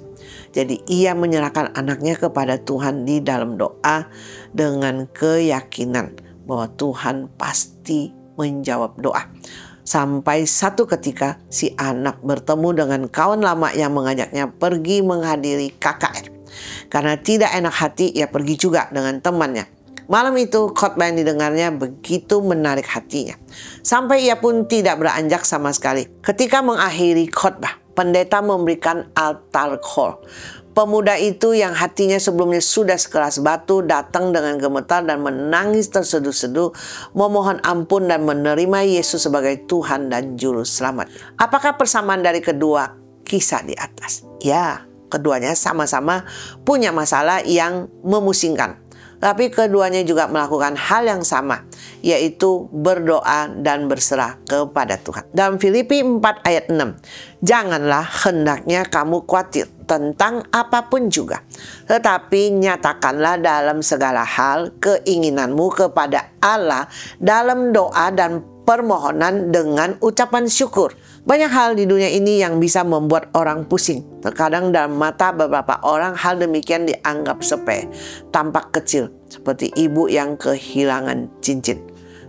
Speaker 1: Jadi ia menyerahkan anaknya kepada Tuhan di dalam doa dengan keyakinan bahwa Tuhan pasti menjawab doa. Sampai satu ketika si anak bertemu dengan kawan lama yang mengajaknya pergi menghadiri KKR. Karena tidak enak hati, ia pergi juga dengan temannya. Malam itu khotbah yang didengarnya begitu menarik hatinya, sampai ia pun tidak beranjak sama sekali. Ketika mengakhiri khotbah, pendeta memberikan altar call. Pemuda itu yang hatinya sebelumnya sudah sekeras batu datang dengan gemetar dan menangis terseduh-seduh, memohon ampun dan menerima Yesus sebagai Tuhan dan Juru Selamat. Apakah persamaan dari kedua kisah di atas? Ya, keduanya sama-sama punya masalah yang memusingkan. Tapi keduanya juga melakukan hal yang sama, yaitu berdoa dan berserah kepada Tuhan. Dalam Filipi 4 ayat 6, janganlah hendaknya kamu khawatir tentang apapun juga, tetapi nyatakanlah dalam segala hal keinginanmu kepada Allah dalam doa dan permohonan dengan ucapan syukur. Banyak hal di dunia ini yang bisa membuat orang pusing. Terkadang dalam mata beberapa orang hal demikian dianggap sepele, tampak kecil, seperti ibu yang kehilangan cincin.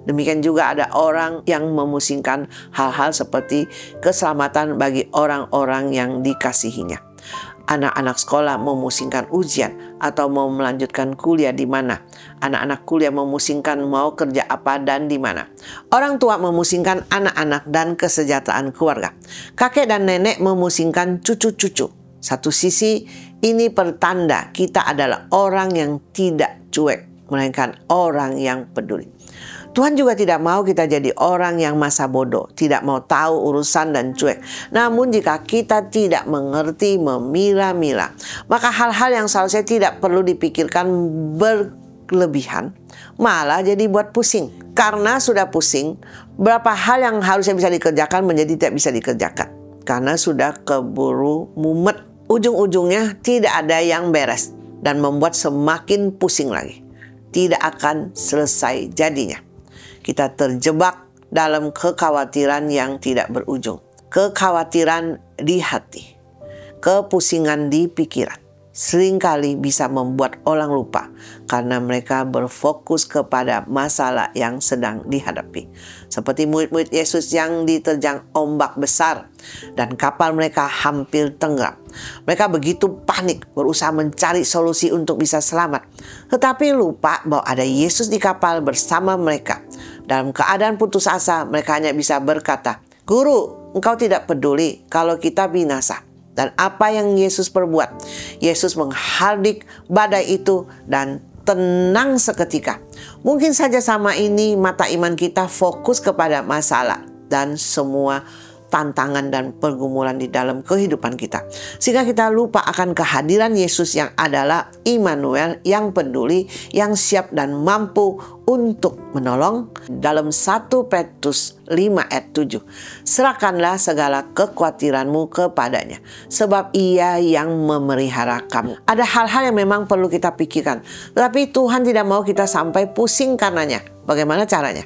Speaker 1: Demikian juga ada orang yang memusingkan hal-hal seperti keselamatan bagi orang-orang yang dikasihinya. Anak-anak sekolah memusingkan ujian atau mau melanjutkan kuliah di mana. Anak-anak kuliah memusingkan mau kerja apa dan di mana. Orang tua memusingkan anak-anak dan kesejahteraan keluarga. Kakek dan nenek memusingkan cucu-cucu. Satu sisi ini pertanda kita adalah orang yang tidak cuek, melainkan orang yang peduli. Tuhan juga tidak mau kita jadi orang yang masa bodoh, tidak mau tahu urusan dan cuek. Namun jika kita tidak mengerti memilah-milah, maka hal-hal yang seharusnya tidak perlu dipikirkan berlebihan, malah jadi buat pusing. Karena sudah pusing, berapa hal yang harusnya bisa dikerjakan menjadi tidak bisa dikerjakan. Karena sudah keburu mumet. Ujung-ujungnya tidak ada yang beres dan membuat semakin pusing lagi. Tidak akan selesai jadinya. Kita terjebak dalam kekhawatiran yang tidak berujung. Kekhawatiran di hati, kepusingan di pikiran, seringkali bisa membuat orang lupa karena mereka berfokus kepada masalah yang sedang dihadapi. Seperti murid-murid Yesus yang diterjang ombak besar dan kapal mereka hampir tenggelam. Mereka begitu panik berusaha mencari solusi untuk bisa selamat. Tetapi lupa bahwa ada Yesus di kapal bersama mereka. Dalam keadaan putus asa, mereka hanya bisa berkata, "Guru, Engkau tidak peduli kalau kita binasa." Dan apa yang Yesus perbuat? Yesus menghardik badai itu dan tenang seketika. Mungkin saja sama ini mata iman kita fokus kepada masalah dan semua tantangan dan pergumulan di dalam kehidupan kita. Sehingga kita lupa akan kehadiran Yesus yang adalah Immanuel, yang peduli, yang siap dan mampu untuk menolong. Dalam 1 Petrus 5 ayat 7. Serahkanlah segala kekhawatiranmu kepadanya, sebab Ia yang memelihara kamu. Ada hal-hal yang memang perlu kita pikirkan, tetapi Tuhan tidak mau kita sampai pusing karenanya. Bagaimana caranya?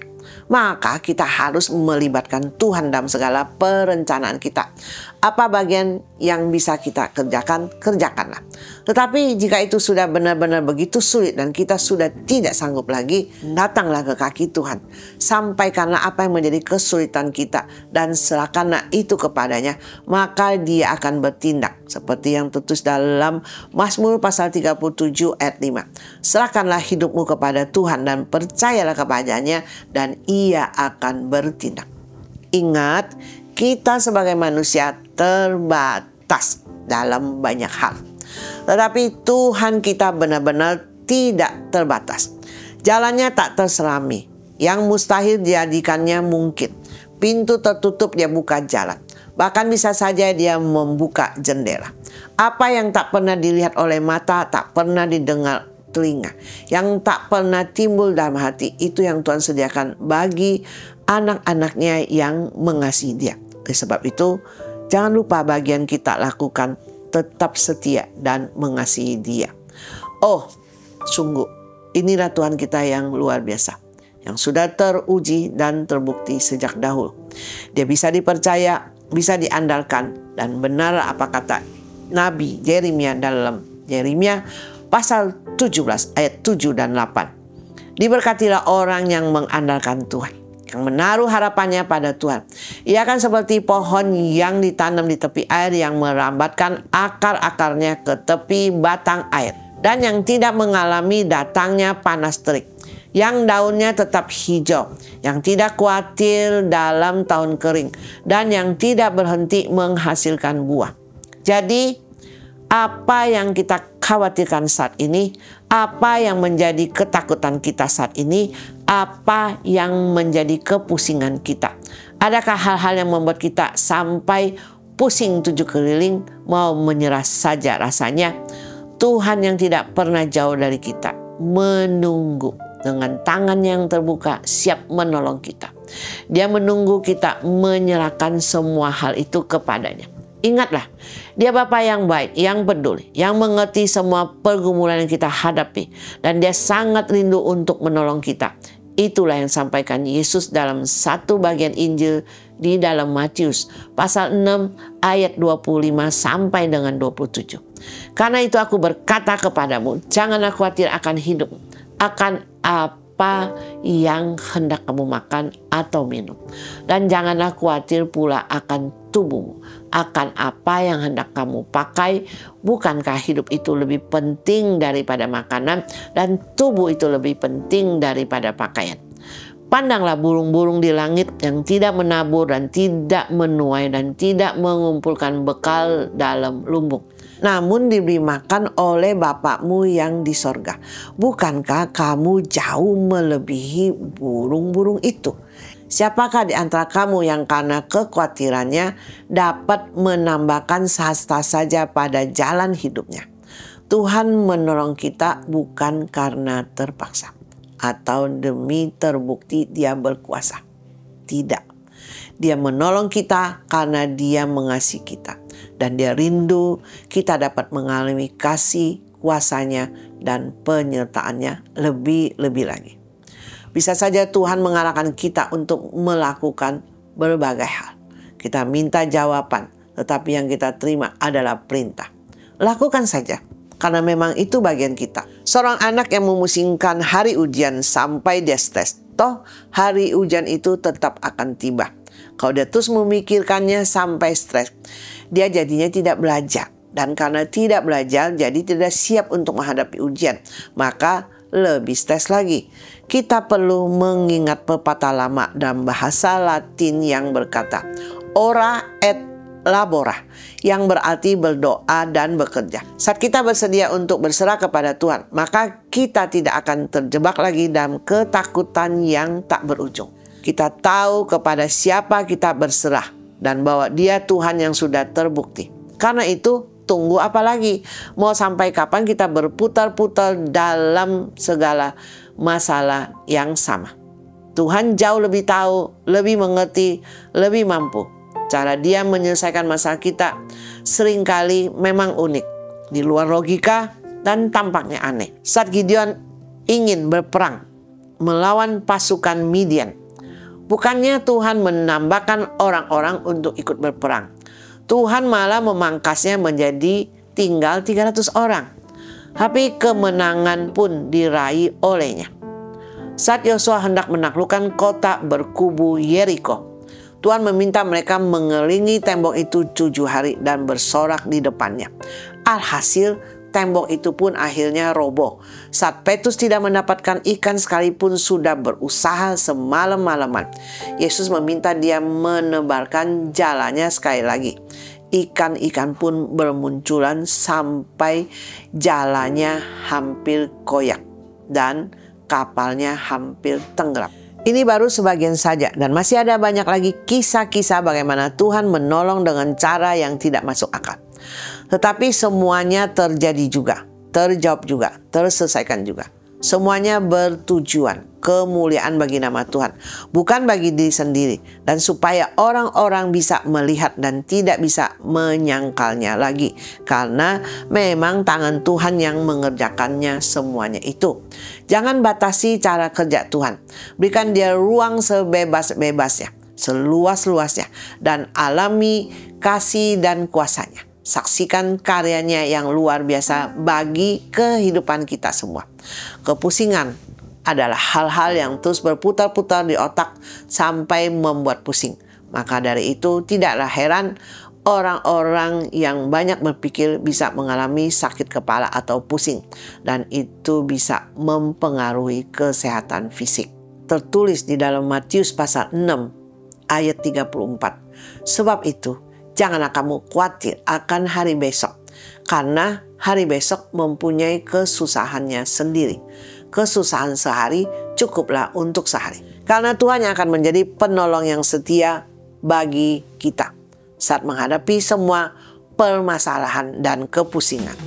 Speaker 1: Maka kita harus melibatkan Tuhan dalam segala perencanaan kita. Apa bagian yang bisa kita kerjakan, kerjakanlah. Tetapi jika itu sudah benar-benar begitu sulit dan kita sudah tidak sanggup lagi, datanglah ke kaki Tuhan. Sampaikanlah apa yang menjadi kesulitan kita dan serahkanlah itu kepadanya. Maka Dia akan bertindak. Seperti yang tertulis dalam Mazmur pasal 37 ayat 5. Serahkanlah hidupmu kepada Tuhan dan percayalah kepadanya dan Ia akan bertindak. Ingat, kita sebagai manusia terbatas dalam banyak hal. Tetapi Tuhan kita benar-benar tidak terbatas. Jalannya tak terserami. Yang mustahil dijadikannya mungkin. Pintu tertutup Dia buka jalan. Bahkan bisa saja Dia membuka jendela. Apa yang tak pernah dilihat oleh mata, tak pernah didengar telinga, yang tak pernah timbul dalam hati, itu yang Tuhan sediakan bagi anak-anaknya yang mengasihi Dia. Oleh sebab itu, jangan lupa bagian kita lakukan, tetap setia dan mengasihi Dia. Oh, sungguh, inilah Tuhan kita yang luar biasa, yang sudah teruji dan terbukti sejak dahulu. Dia bisa dipercaya, bisa diandalkan, dan benar apa kata Nabi Yeremia dalam Yeremia pasal 17 ayat 7 dan 8. Diberkatilah orang yang mengandalkan Tuhan, yang menaruh harapannya pada Tuhan. Ia akan seperti pohon yang ditanam di tepi air, yang merambatkan akar-akarnya ke tepi batang air, dan yang tidak mengalami datangnya panas terik, yang daunnya tetap hijau, yang tidak khawatir dalam tahun kering, dan yang tidak berhenti menghasilkan buah. Jadi, apa yang kita khawatirkan saat ini, apa yang menjadi ketakutan kita saat ini, apa yang menjadi kepusingan kita. Adakah hal-hal yang membuat kita sampai pusing 7 keliling, mau menyerah saja rasanya? Tuhan yang tidak pernah jauh dari kita, menunggu dengan tangan yang terbuka, siap menolong kita. Dia menunggu kita menyerahkan semua hal itu kepadanya. Ingatlah, Dia Bapa yang baik, yang peduli, yang mengerti semua pergumulan yang kita hadapi, dan Dia sangat rindu untuk menolong kita. Itulah yang sampaikan Yesus dalam satu bagian Injil di dalam Matius pasal 6 ayat 25 sampai dengan 27. Karena itu aku berkata kepadamu, janganlah khawatir akan hidupmu, akan apa yang hendak kamu makan atau minum, dan janganlah khawatir pula akan tubuhmu, akan apa yang hendak kamu pakai. Bukankah hidup itu lebih penting daripada makanan, dan tubuh itu lebih penting daripada pakaian? Pandanglah burung-burung di langit yang tidak menabur dan tidak menuai dan tidak mengumpulkan bekal dalam lumbung, namun diberi makan oleh Bapakmu yang di sorga. Bukankah kamu jauh melebihi burung-burung itu? Siapakah di antara kamu yang karena kekhawatirannya dapat menambahkan sehasta saja pada jalan hidupnya? Tuhan menolong kita bukan karena terpaksa atau demi terbukti Dia berkuasa. Tidak. Dia menolong kita karena Dia mengasihi kita. Dan Dia rindu kita dapat mengalami kasih, kuasanya, dan penyertaannya lebih-lebih lagi. Bisa saja Tuhan mengarahkan kita untuk melakukan berbagai hal. Kita minta jawaban, tetapi yang kita terima adalah perintah. Lakukan saja. Karena memang itu bagian kita. Seorang anak yang memusingkan hari ujian sampai dia stres, toh hari ujian itu tetap akan tiba. Kalau dia terus memikirkannya sampai stres, dia jadinya tidak belajar. Dan karena tidak belajar, jadi tidak siap untuk menghadapi ujian. Maka lebih stres lagi. Kita perlu mengingat pepatah lama dalam bahasa Latin yang berkata, ora et labora, yang berarti berdoa dan bekerja. Saat kita bersedia untuk berserah kepada Tuhan, maka kita tidak akan terjebak lagi dalam ketakutan yang tak berujung. Kita tahu kepada siapa kita berserah dan bahwa Dia Tuhan yang sudah terbukti. Karena itu, tunggu apa lagi? Mau sampai kapan kita berputar-putar dalam segala masalah yang sama? Tuhan jauh lebih tahu, lebih mengerti, lebih mampu. Cara Dia menyelesaikan masalah kita seringkali memang unik, di luar logika dan tampaknya aneh. Saat Gideon ingin berperang melawan pasukan Midian, bukannya Tuhan menambahkan orang-orang untuk ikut berperang. Tuhan malah memangkasnya menjadi tinggal 300 orang. Tapi kemenangan pun diraih olehnya. Saat Yosua hendak menaklukkan kota berkubu Yeriko, Tuhan meminta mereka mengelilingi tembok itu 7 hari dan bersorak di depannya. Alhasil tembok itu pun akhirnya roboh. Saat Petrus tidak mendapatkan ikan sekalipun sudah berusaha semalam-malaman, Yesus meminta dia menebarkan jalannya sekali lagi. Ikan-ikan pun bermunculan sampai jalannya hampir koyak dan kapalnya hampir tenggelam. Ini baru sebagian saja dan masih ada banyak lagi kisah-kisah bagaimana Tuhan menolong dengan cara yang tidak masuk akal. Tetapi semuanya terjadi juga, terjawab juga, terselesaikan juga. Semuanya bertujuan kemuliaan bagi nama Tuhan, bukan bagi diri sendiri, dan supaya orang-orang bisa melihat dan tidak bisa menyangkalnya lagi, karena memang tangan Tuhan yang mengerjakannya semuanya itu. Jangan batasi cara kerja Tuhan, berikan Dia ruang sebebas-bebasnya, seluas-luasnya, dan alami kasih dan kuasanya. Saksikan karyanya yang luar biasa bagi kehidupan kita semua. Kepusingan adalah hal-hal yang terus berputar-putar di otak sampai membuat pusing. Maka dari itu tidaklah heran orang-orang yang banyak berpikir bisa mengalami sakit kepala atau pusing. Dan itu bisa mempengaruhi kesehatan fisik. Tertulis di dalam Matius pasal 6 ayat 34. Sebab itu, janganlah kamu khawatir akan hari besok, karena hari besok mempunyai kesusahannya sendiri. Kesusahan sehari cukuplah untuk sehari. Karena Tuhan yang akan menjadi penolong yang setia bagi kita saat menghadapi semua permasalahan dan kepusingan.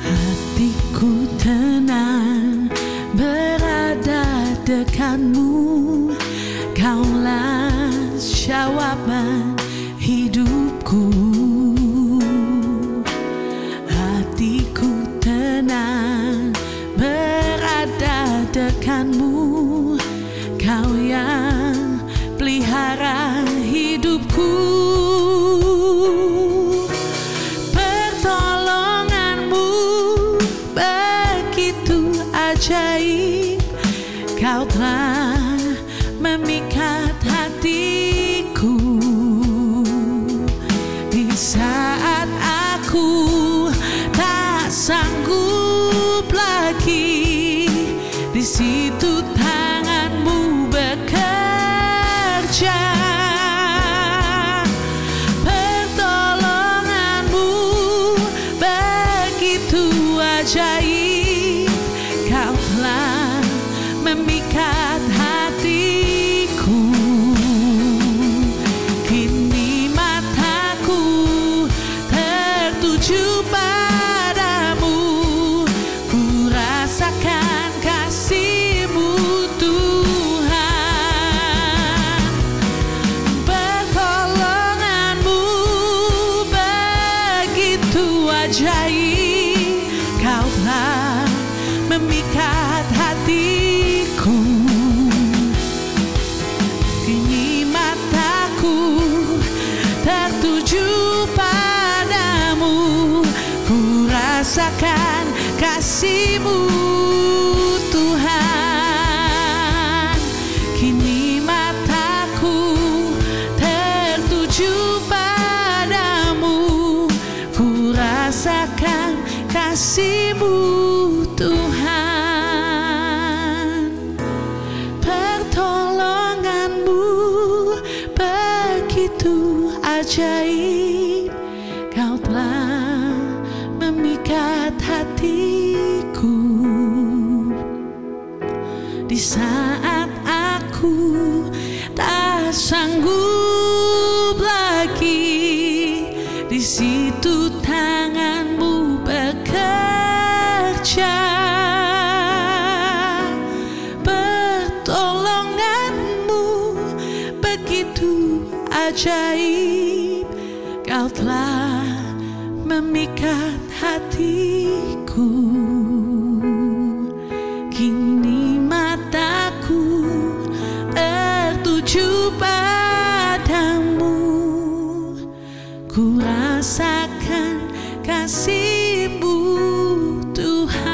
Speaker 2: Hatiku tenang berada dekatmu, Kaulah jawaban hidupku. Hatiku tenang berada dekatmu, Kau yang pelihara hidupku. Pertolonganmu begitu ajaib, Kau telah memikat hatiku. Di saat aku tak sanggup lagi, di situ tanganmu bekerja. Pertolonganmu begitu ajaib, memikat hatiku. Kini mataku tertuju padamu, ku rasakan kasih-Mu Tuhan. Kini mataku tertuju padamu, ku rasakan kasih-Mu Tuhan. Pertolongan-Mu begitu ajaib, Kau telah memikat hatiku. Di saat aku tak sanggup lagi, di situ tangan-Mu bekerja. Pertolongan-Mu begitu ajaib, Kau telah memikat hatiku. Kini mataku tertuju padamu, ku rasakan kasih-Mu Tuhan.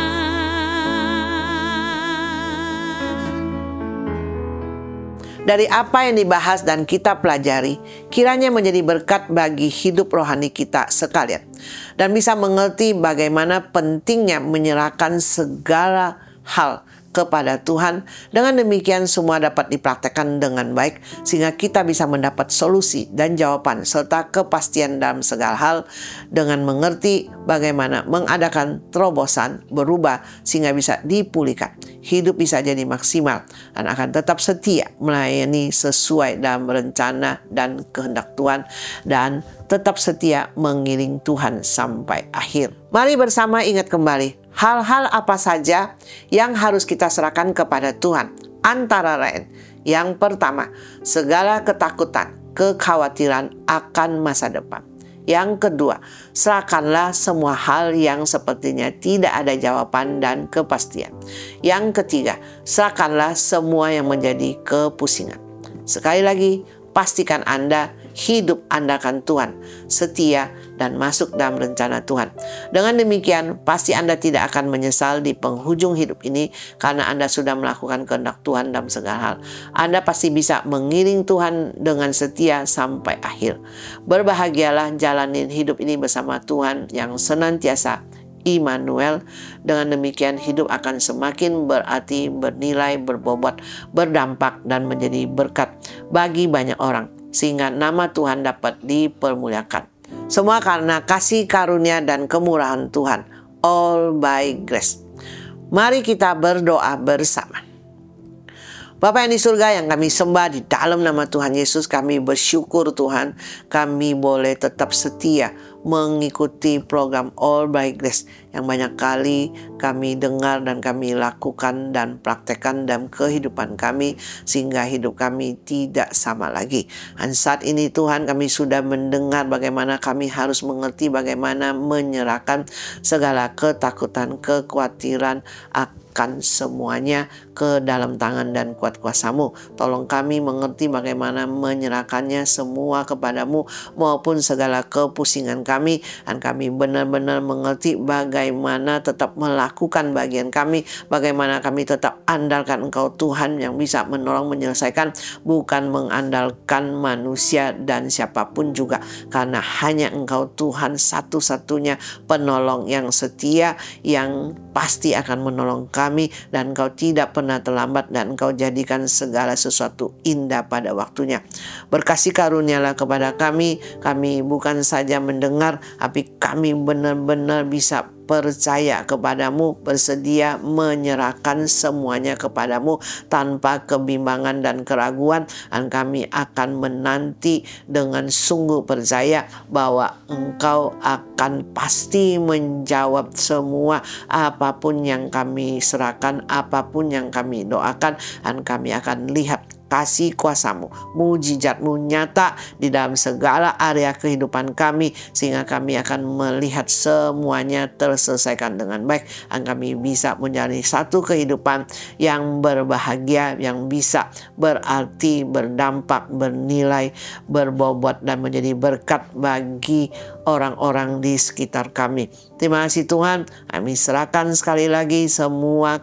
Speaker 1: Dari apa yang dibahas dan kita pelajari, kiranya menjadi berkat bagi hidup rohani kita sekalian, dan bisa mengerti bagaimana pentingnya menyerahkan segala hal kepada Tuhan. Dengan demikian semua dapat dipraktekkan dengan baik, sehingga kita bisa mendapat solusi dan jawaban serta kepastian dalam segala hal, dengan mengerti bagaimana mengadakan terobosan berubah sehingga bisa dipulihkan. Hidup bisa jadi maksimal dan akan tetap setia melayani sesuai dalam rencana dan kehendak Tuhan, dan tetap setia mengiring Tuhan sampai akhir. Mari bersama ingat kembali hal-hal apa saja yang harus kita serahkan kepada Tuhan. Antara lain, yang pertama, segala ketakutan, kekhawatiran akan masa depan. Yang kedua, serahkanlah semua hal yang sepertinya tidak ada jawaban dan kepastian. Yang ketiga, serahkanlah semua yang menjadi kepusingan. Sekali lagi, pastikan Anda hidup andalkan Tuhan, setia dan masuk dalam rencana Tuhan. Dengan demikian, pasti Anda tidak akan menyesal di penghujung hidup ini, karena Anda sudah melakukan kehendak Tuhan dalam segala hal. Anda pasti bisa mengiring Tuhan dengan setia sampai akhir. Berbahagialah jalanin hidup ini bersama Tuhan yang senantiasa Immanuel. Dengan demikian hidup akan semakin berarti, bernilai, berbobot, berdampak, dan menjadi berkat bagi banyak orang, sehingga nama Tuhan dapat dipermuliakan. Semua karena kasih karunia dan kemurahan Tuhan. All by grace. Mari kita berdoa bersama. Bapa yang di surga yang kami sembah, di dalam nama Tuhan Yesus kami bersyukur Tuhan, kami boleh tetap setia mengikuti program All by Grace yang banyak kali kami dengar dan kami lakukan dan praktekkan dalam kehidupan kami, sehingga hidup kami tidak sama lagi. Dan saat ini Tuhan, kami sudah mendengar bagaimana kami harus mengerti bagaimana menyerahkan segala ketakutan, kekhawatiran akan semuanya ke dalam tangan dan kuat kuasa-Mu. Tolong kami mengerti bagaimana menyerahkannya semua kepadamu, maupun segala kepusingan kami, dan kami benar-benar mengerti bagaimana tetap melakukan bagian kami, bagaimana kami tetap andalkan Engkau Tuhan yang bisa menolong menyelesaikan, bukan mengandalkan manusia dan siapapun juga, karena hanya Engkau Tuhan satu-satunya penolong yang setia, yang pasti akan menolong kami, dan Engkau tidak pernah terlambat, dan Engkau jadikan segala sesuatu indah pada waktunya. Berkasih karunialah kepada kami bukan saja mendengar, tapi kami benar-benar bisa percaya kepadamu, bersedia menyerahkan semuanya kepadamu tanpa kebimbangan dan keraguan, dan kami akan menanti dengan sungguh percaya bahwa Engkau akan pasti menjawab semua apapun yang kami serahkan, apapun yang kami doakan, dan kami akan lihat kasih kuasa-Mu, mujizat-Mu nyata di dalam segala area kehidupan kami, sehingga kami akan melihat semuanya terselesaikan dengan baik, dan kami bisa menjalani satu kehidupan yang berbahagia, yang bisa berarti, berdampak, bernilai, berbobot, dan menjadi berkat bagi orang-orang di sekitar kami. Terima kasih Tuhan, kami serahkan sekali lagi semua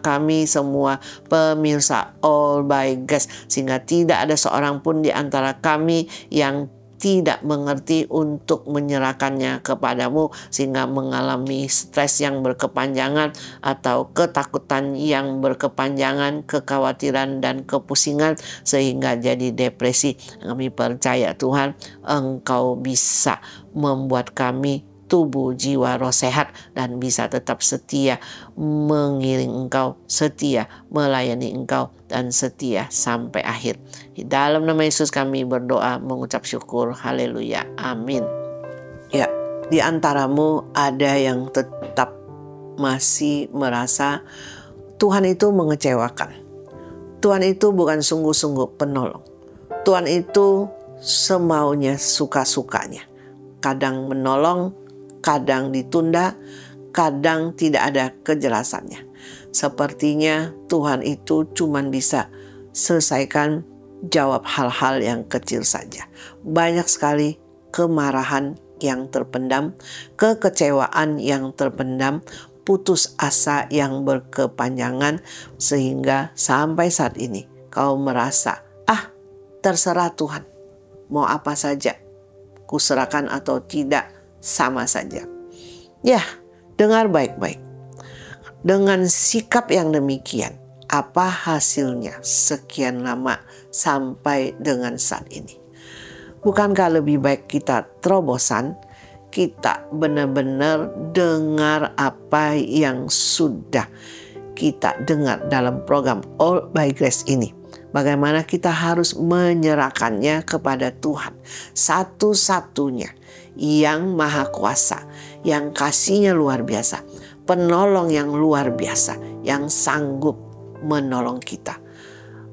Speaker 1: pemirsa All by Grace, sehingga tidak ada seorang pun di antara kami yang tidak mengerti untuk menyerahkannya kepadamu, sehingga mengalami stres yang berkepanjangan atau ketakutan yang berkepanjangan, kekhawatiran dan kepusingan sehingga jadi depresi. Kami percaya Tuhan, Engkau bisa membuat kami tubuh, jiwa, roh sehat dan bisa tetap setia mengiring Engkau, setia melayani Engkau, dan setia sampai akhir. Di dalam nama Yesus kami berdoa mengucap syukur. Haleluya. Amin. Ya, di antaramu ada yang tetap masih merasa Tuhan itu mengecewakan. Tuhan itu bukan sungguh-sungguh penolong. Tuhan itu semaunya suka-sukanya. Kadang menolong, kadang ditunda, kadang tidak ada kejelasannya. Sepertinya Tuhan itu cuma bisa selesaikan, jawab hal-hal yang kecil saja. Banyak sekali kemarahan yang terpendam, kekecewaan yang terpendam, putus asa yang berkepanjangan, sehingga sampai saat ini kau merasa, terserah Tuhan, mau apa saja, kuserahkan atau tidak, sama saja. Ya, dengar baik-baik. Dengan sikap yang demikian, apa hasilnya sekian lama sampai dengan saat ini? Bukankah lebih baik kita terobosan, kita benar-benar dengar apa yang sudah kita dengar dalam program All by Grace ini? Bagaimana kita harus menyerahkannya kepada Tuhan, satu-satunya yang maha kuasa, yang kasihnya luar biasa, penolong yang luar biasa, yang sanggup menolong kita.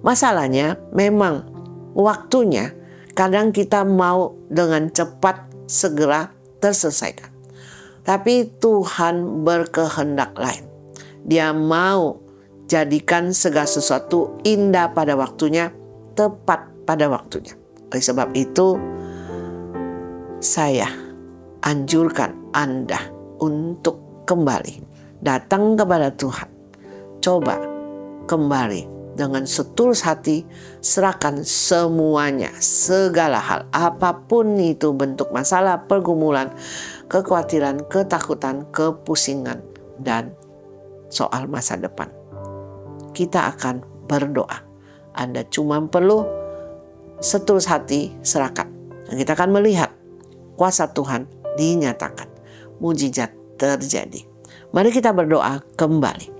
Speaker 1: Masalahnya memang waktunya kadang kita mau dengan cepat segera terselesaikan. Tapi Tuhan berkehendak lain. Dia mau jadikan segala sesuatu indah pada waktunya, tepat pada waktunya. Oleh sebab itu, saya anjurkan Anda untuk kembali datang kepada Tuhan. Coba kembali dengan setulus hati, serahkan semuanya, segala hal, apapun itu bentuk masalah, pergumulan, kekhawatiran, ketakutan, kepusingan, dan soal masa depan. Kita akan berdoa. Anda cuma perlu setulus hati serahkan. Dan kita akan melihat kuasa Tuhan dinyatakan. Mujizat terjadi. Mari kita berdoa kembali.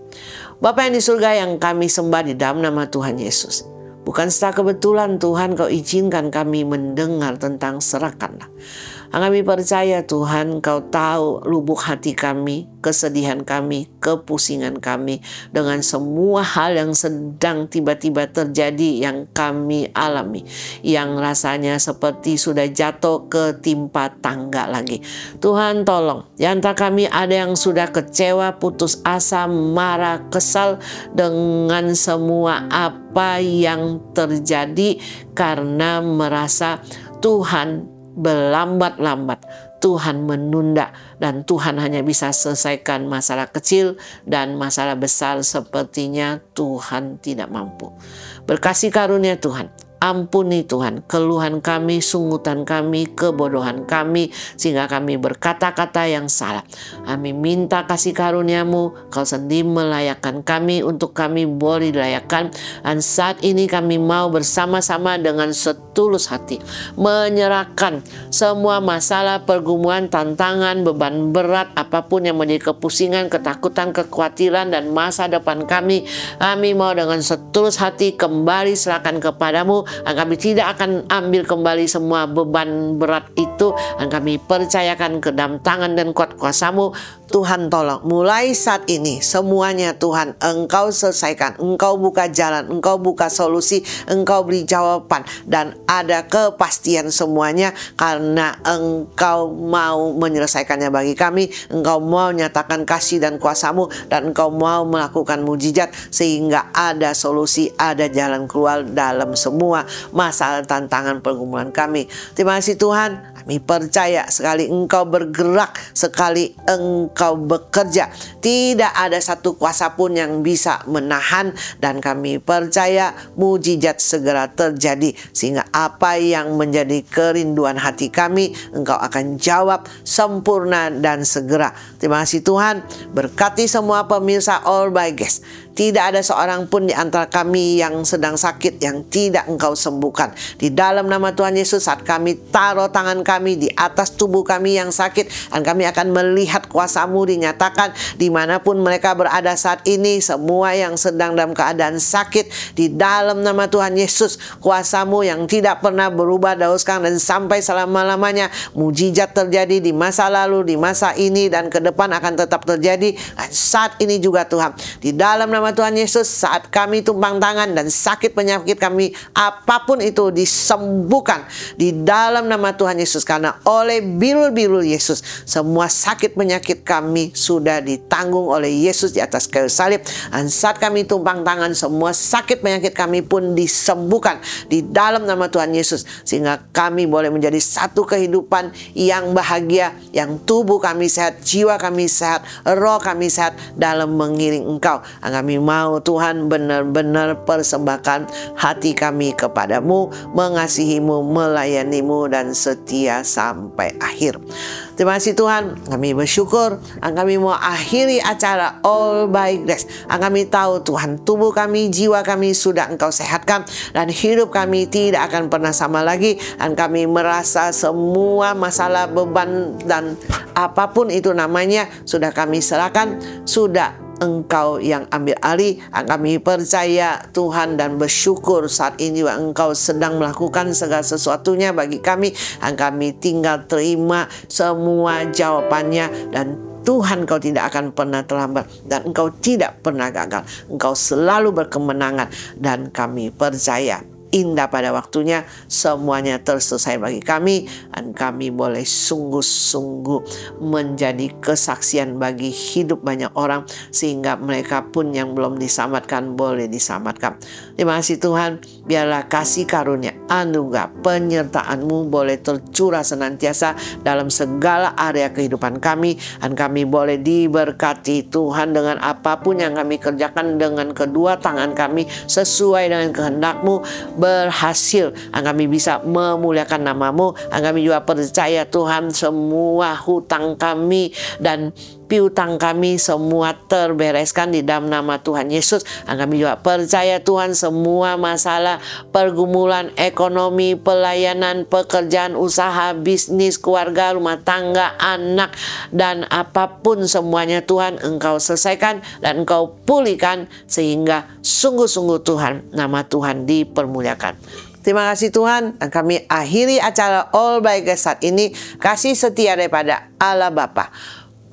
Speaker 1: Bapa yang di surga yang kami sembah di dalam nama Tuhan Yesus. Bukan secara kebetulan Tuhan Kau izinkan kami mendengar tentang serahkanlah. Kami percaya Tuhan Kau tahu lubuk hati kami, kesedihan kami, kepusingan kami dengan semua hal yang sedang tiba-tiba terjadi yang kami alami. Yang rasanya seperti sudah jatuh ketimpa tangga lagi. Tuhan tolong, di antara kami ada yang sudah kecewa, putus asa, marah, kesal dengan semua apa yang terjadi karena merasa Tuhan berlambat-lambat, Tuhan menunda, dan Tuhan hanya bisa selesaikan masalah kecil dan masalah besar sepertinya Tuhan tidak mampu. Berkasih karunia Tuhan, ampuni Tuhan keluhan kami, sungutan kami, kebodohan kami, sehingga kami berkata-kata yang salah. Kami minta kasih karunia-Mu, Kau sendiri melayakkan kami untuk kami boleh dilayakkan. Dan saat ini kami mau bersama-sama dengan setulus hati menyerahkan semua masalah, pergumulan, tantangan, beban berat, apapun yang menjadi kepusingan, ketakutan, kekhawatiran, dan masa depan kami. Kami mau dengan setulus hati kembali serahkan kepadamu, dan kami tidak akan ambil kembali semua beban berat itu, dan kami percayakan ke dalam tangan dan kuat kuasa-Mu. Tuhan tolong mulai saat ini semuanya Tuhan Engkau selesaikan, Engkau buka jalan, Engkau buka solusi, Engkau beri jawaban, dan ada kepastian semuanya karena Engkau mau menyelesaikannya bagi kami. Engkau mau nyatakan kasih dan kuasa-Mu, dan Engkau mau melakukan mujizat sehingga ada solusi, ada jalan keluar dalam semua masalah, tantangan, pergumulan kami. Terima kasih Tuhan, kami percaya sekali Engkau bergerak, sekali Engkau bekerja, tidak ada satu kuasa pun yang bisa menahan, dan kami percaya mujizat segera terjadi sehingga apa yang menjadi kerinduan hati kami Engkau akan jawab sempurna dan segera. Terima kasih Tuhan, berkati semua pemirsa All by Guest. Tidak ada seorang pun di antara kami yang sedang sakit yang tidak Engkau sembuhkan. Di dalam nama Tuhan Yesus, saat kami taruh tangan kami di atas tubuh kami yang sakit, dan kami akan melihat kuasa-Mu dinyatakan dimanapun mereka berada saat ini. Semua yang sedang dalam keadaan sakit, di dalam nama Tuhan Yesus, kuasa-Mu yang tidak pernah berubah dari sekarang dan sampai selama-lamanya, mujizat terjadi di masa lalu, di masa ini, dan ke depan akan tetap terjadi. Dan saat ini juga Tuhan, di dalam nama Tuhan Yesus, saat kami tumpang tangan dan sakit penyakit kami, apapun itu disembuhkan di dalam nama Tuhan Yesus, karena oleh bilur-bilur Yesus semua sakit penyakit kami sudah ditanggung oleh Yesus di atas kayu salib. Dan saat kami tumpang tangan, semua sakit penyakit kami pun disembuhkan di dalam nama Tuhan Yesus, sehingga kami boleh menjadi satu kehidupan yang bahagia, yang tubuh kami sehat, jiwa kami sehat, roh kami sehat dalam mengiring Engkau. Kami mau Tuhan benar-benar persembahkan hati kami kepadamu, mengasihimu, melayanimu, dan setia sampai akhir. Terima kasih Tuhan, kami bersyukur. Kami mau akhiri acara All by Grace. Kami tahu Tuhan, tubuh kami, jiwa kami sudah Engkau sehatkan, dan hidup kami tidak akan pernah sama lagi. Dan kami merasa semua masalah, beban, dan apapun itu namanya sudah kami serahkan, sudah Engkau yang ambil alih. Kami percaya Tuhan dan bersyukur saat ini Engkau sedang melakukan segala sesuatunya bagi kami, dan kami tinggal terima semua jawabannya. Dan Tuhan, Engkau tidak akan pernah terlambat, dan Engkau tidak pernah gagal. Engkau selalu berkemenangan, dan kami percaya indah pada waktunya semuanya terselesai bagi kami, dan kami boleh sungguh-sungguh menjadi kesaksian bagi hidup banyak orang, sehingga mereka pun yang belum diselamatkan boleh diselamatkan. Terima kasih Tuhan, biarlah kasih karunia, anugerah, penyertaan-Mu boleh tercurah senantiasa dalam segala area kehidupan kami, dan kami boleh diberkati Tuhan dengan apapun yang kami kerjakan dengan kedua tangan kami sesuai dengan kehendak-Mu, berhasil, dan kami bisa memuliakan nama-Mu. Dan kami juga percaya Tuhan, semua hutang kami dan piutang kami semua terbereskan di dalam nama Tuhan Yesus. Dan kami juga percaya Tuhan, semua masalah pergumulan ekonomi, pelayanan, pekerjaan, usaha, bisnis, keluarga, rumah tangga, anak, dan apapun semuanya Tuhan Engkau selesaikan dan Engkau pulihkan, sehingga sungguh-sungguh Tuhan, nama Tuhan dipermuliakan. Terima kasih Tuhan, dan kami akhiri acara All by Grace saat ini. Kasih setia daripada Allah Bapa,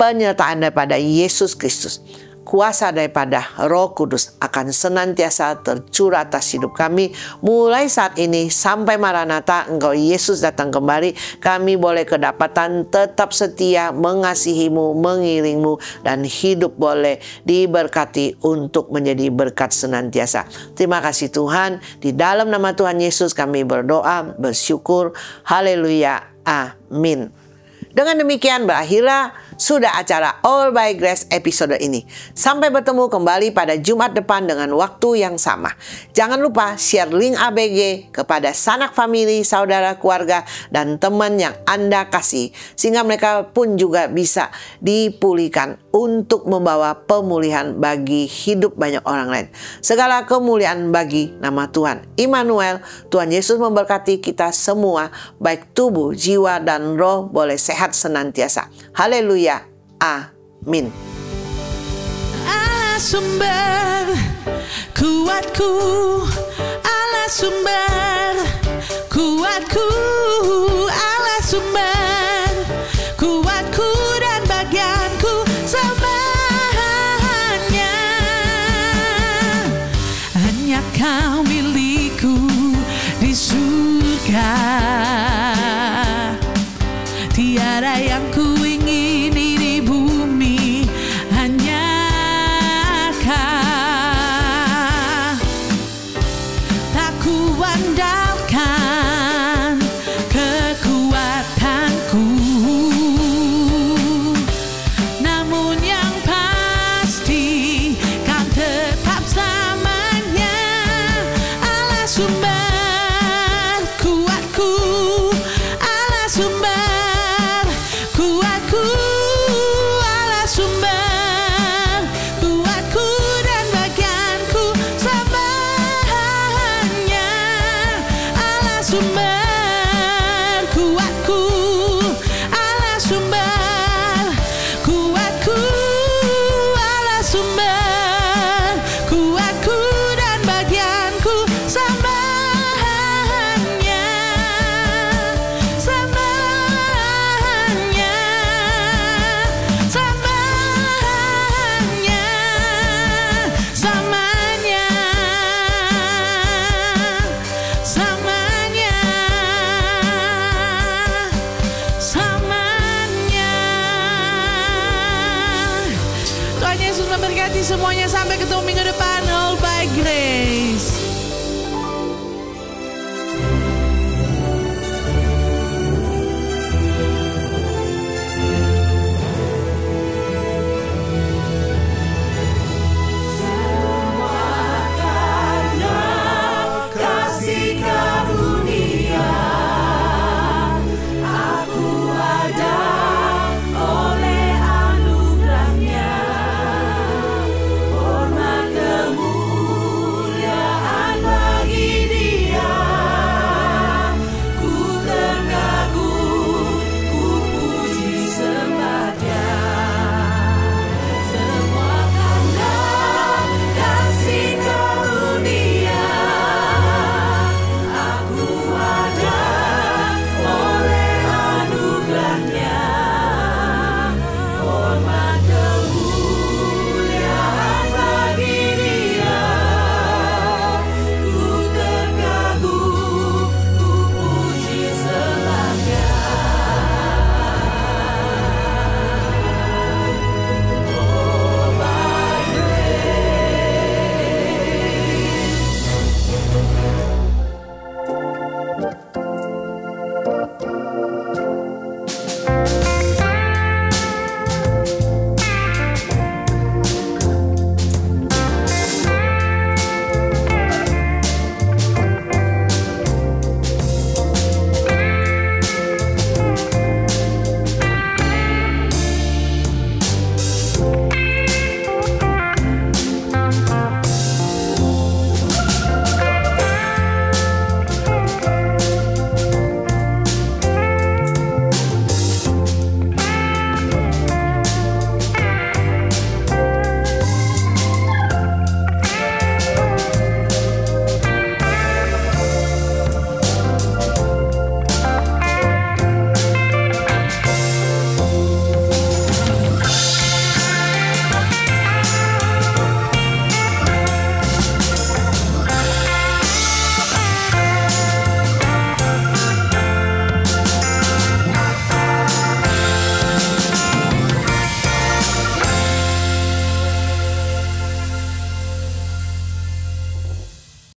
Speaker 1: penyertaan daripada Yesus Kristus, kuasa daripada Roh Kudus akan senantiasa tercurah atas hidup kami mulai saat ini sampai Maranatha, Engkau Yesus datang kembali. Kami boleh kedapatan tetap setia mengasihi-Mu, mengiring-Mu, dan hidup boleh diberkati untuk menjadi berkat senantiasa. Terima kasih Tuhan, di dalam nama Tuhan Yesus kami berdoa, bersyukur. Haleluya, amin. Dengan demikian berakhirlah sudah acara All by Grace episode ini. Sampai bertemu kembali pada Jumat depan dengan waktu yang sama. Jangan lupa share link ABG kepada sanak famili, saudara, keluarga, dan teman yang Anda kasih, sehingga mereka pun juga bisa dipulihkan untuk membawa pemulihan bagi hidup banyak orang lain. Segala kemuliaan bagi nama Tuhan Immanuel. Tuhan Yesus memberkati kita semua, baik tubuh, jiwa, dan roh boleh sehat senantiasa. Haleluya, amin.
Speaker 2: Allah sumber kuatku, Allah sumber, kuatku, Allah sumber, kuatku dan bagianku semuanya. Hanya Kau milikku di surga. Tiada yang ku ingini di bumi, hanya Kau. Tak ku andalkan kekuatanku, namun yang pasti Kau tetap selamanya. Allah sumber kuatku, Allah sumber kuatku, Allah sumber kuatku dan bagianku semuanya. Allah sumber kuatku, Allah sumber kuatku, Allah sumber kuatku dan bagianku semuanya. Semuanya, semuanya, semuanya, semuanya, semuanya. Tuhan Yesus memberkati semuanya, sampai ketemu minggu depan.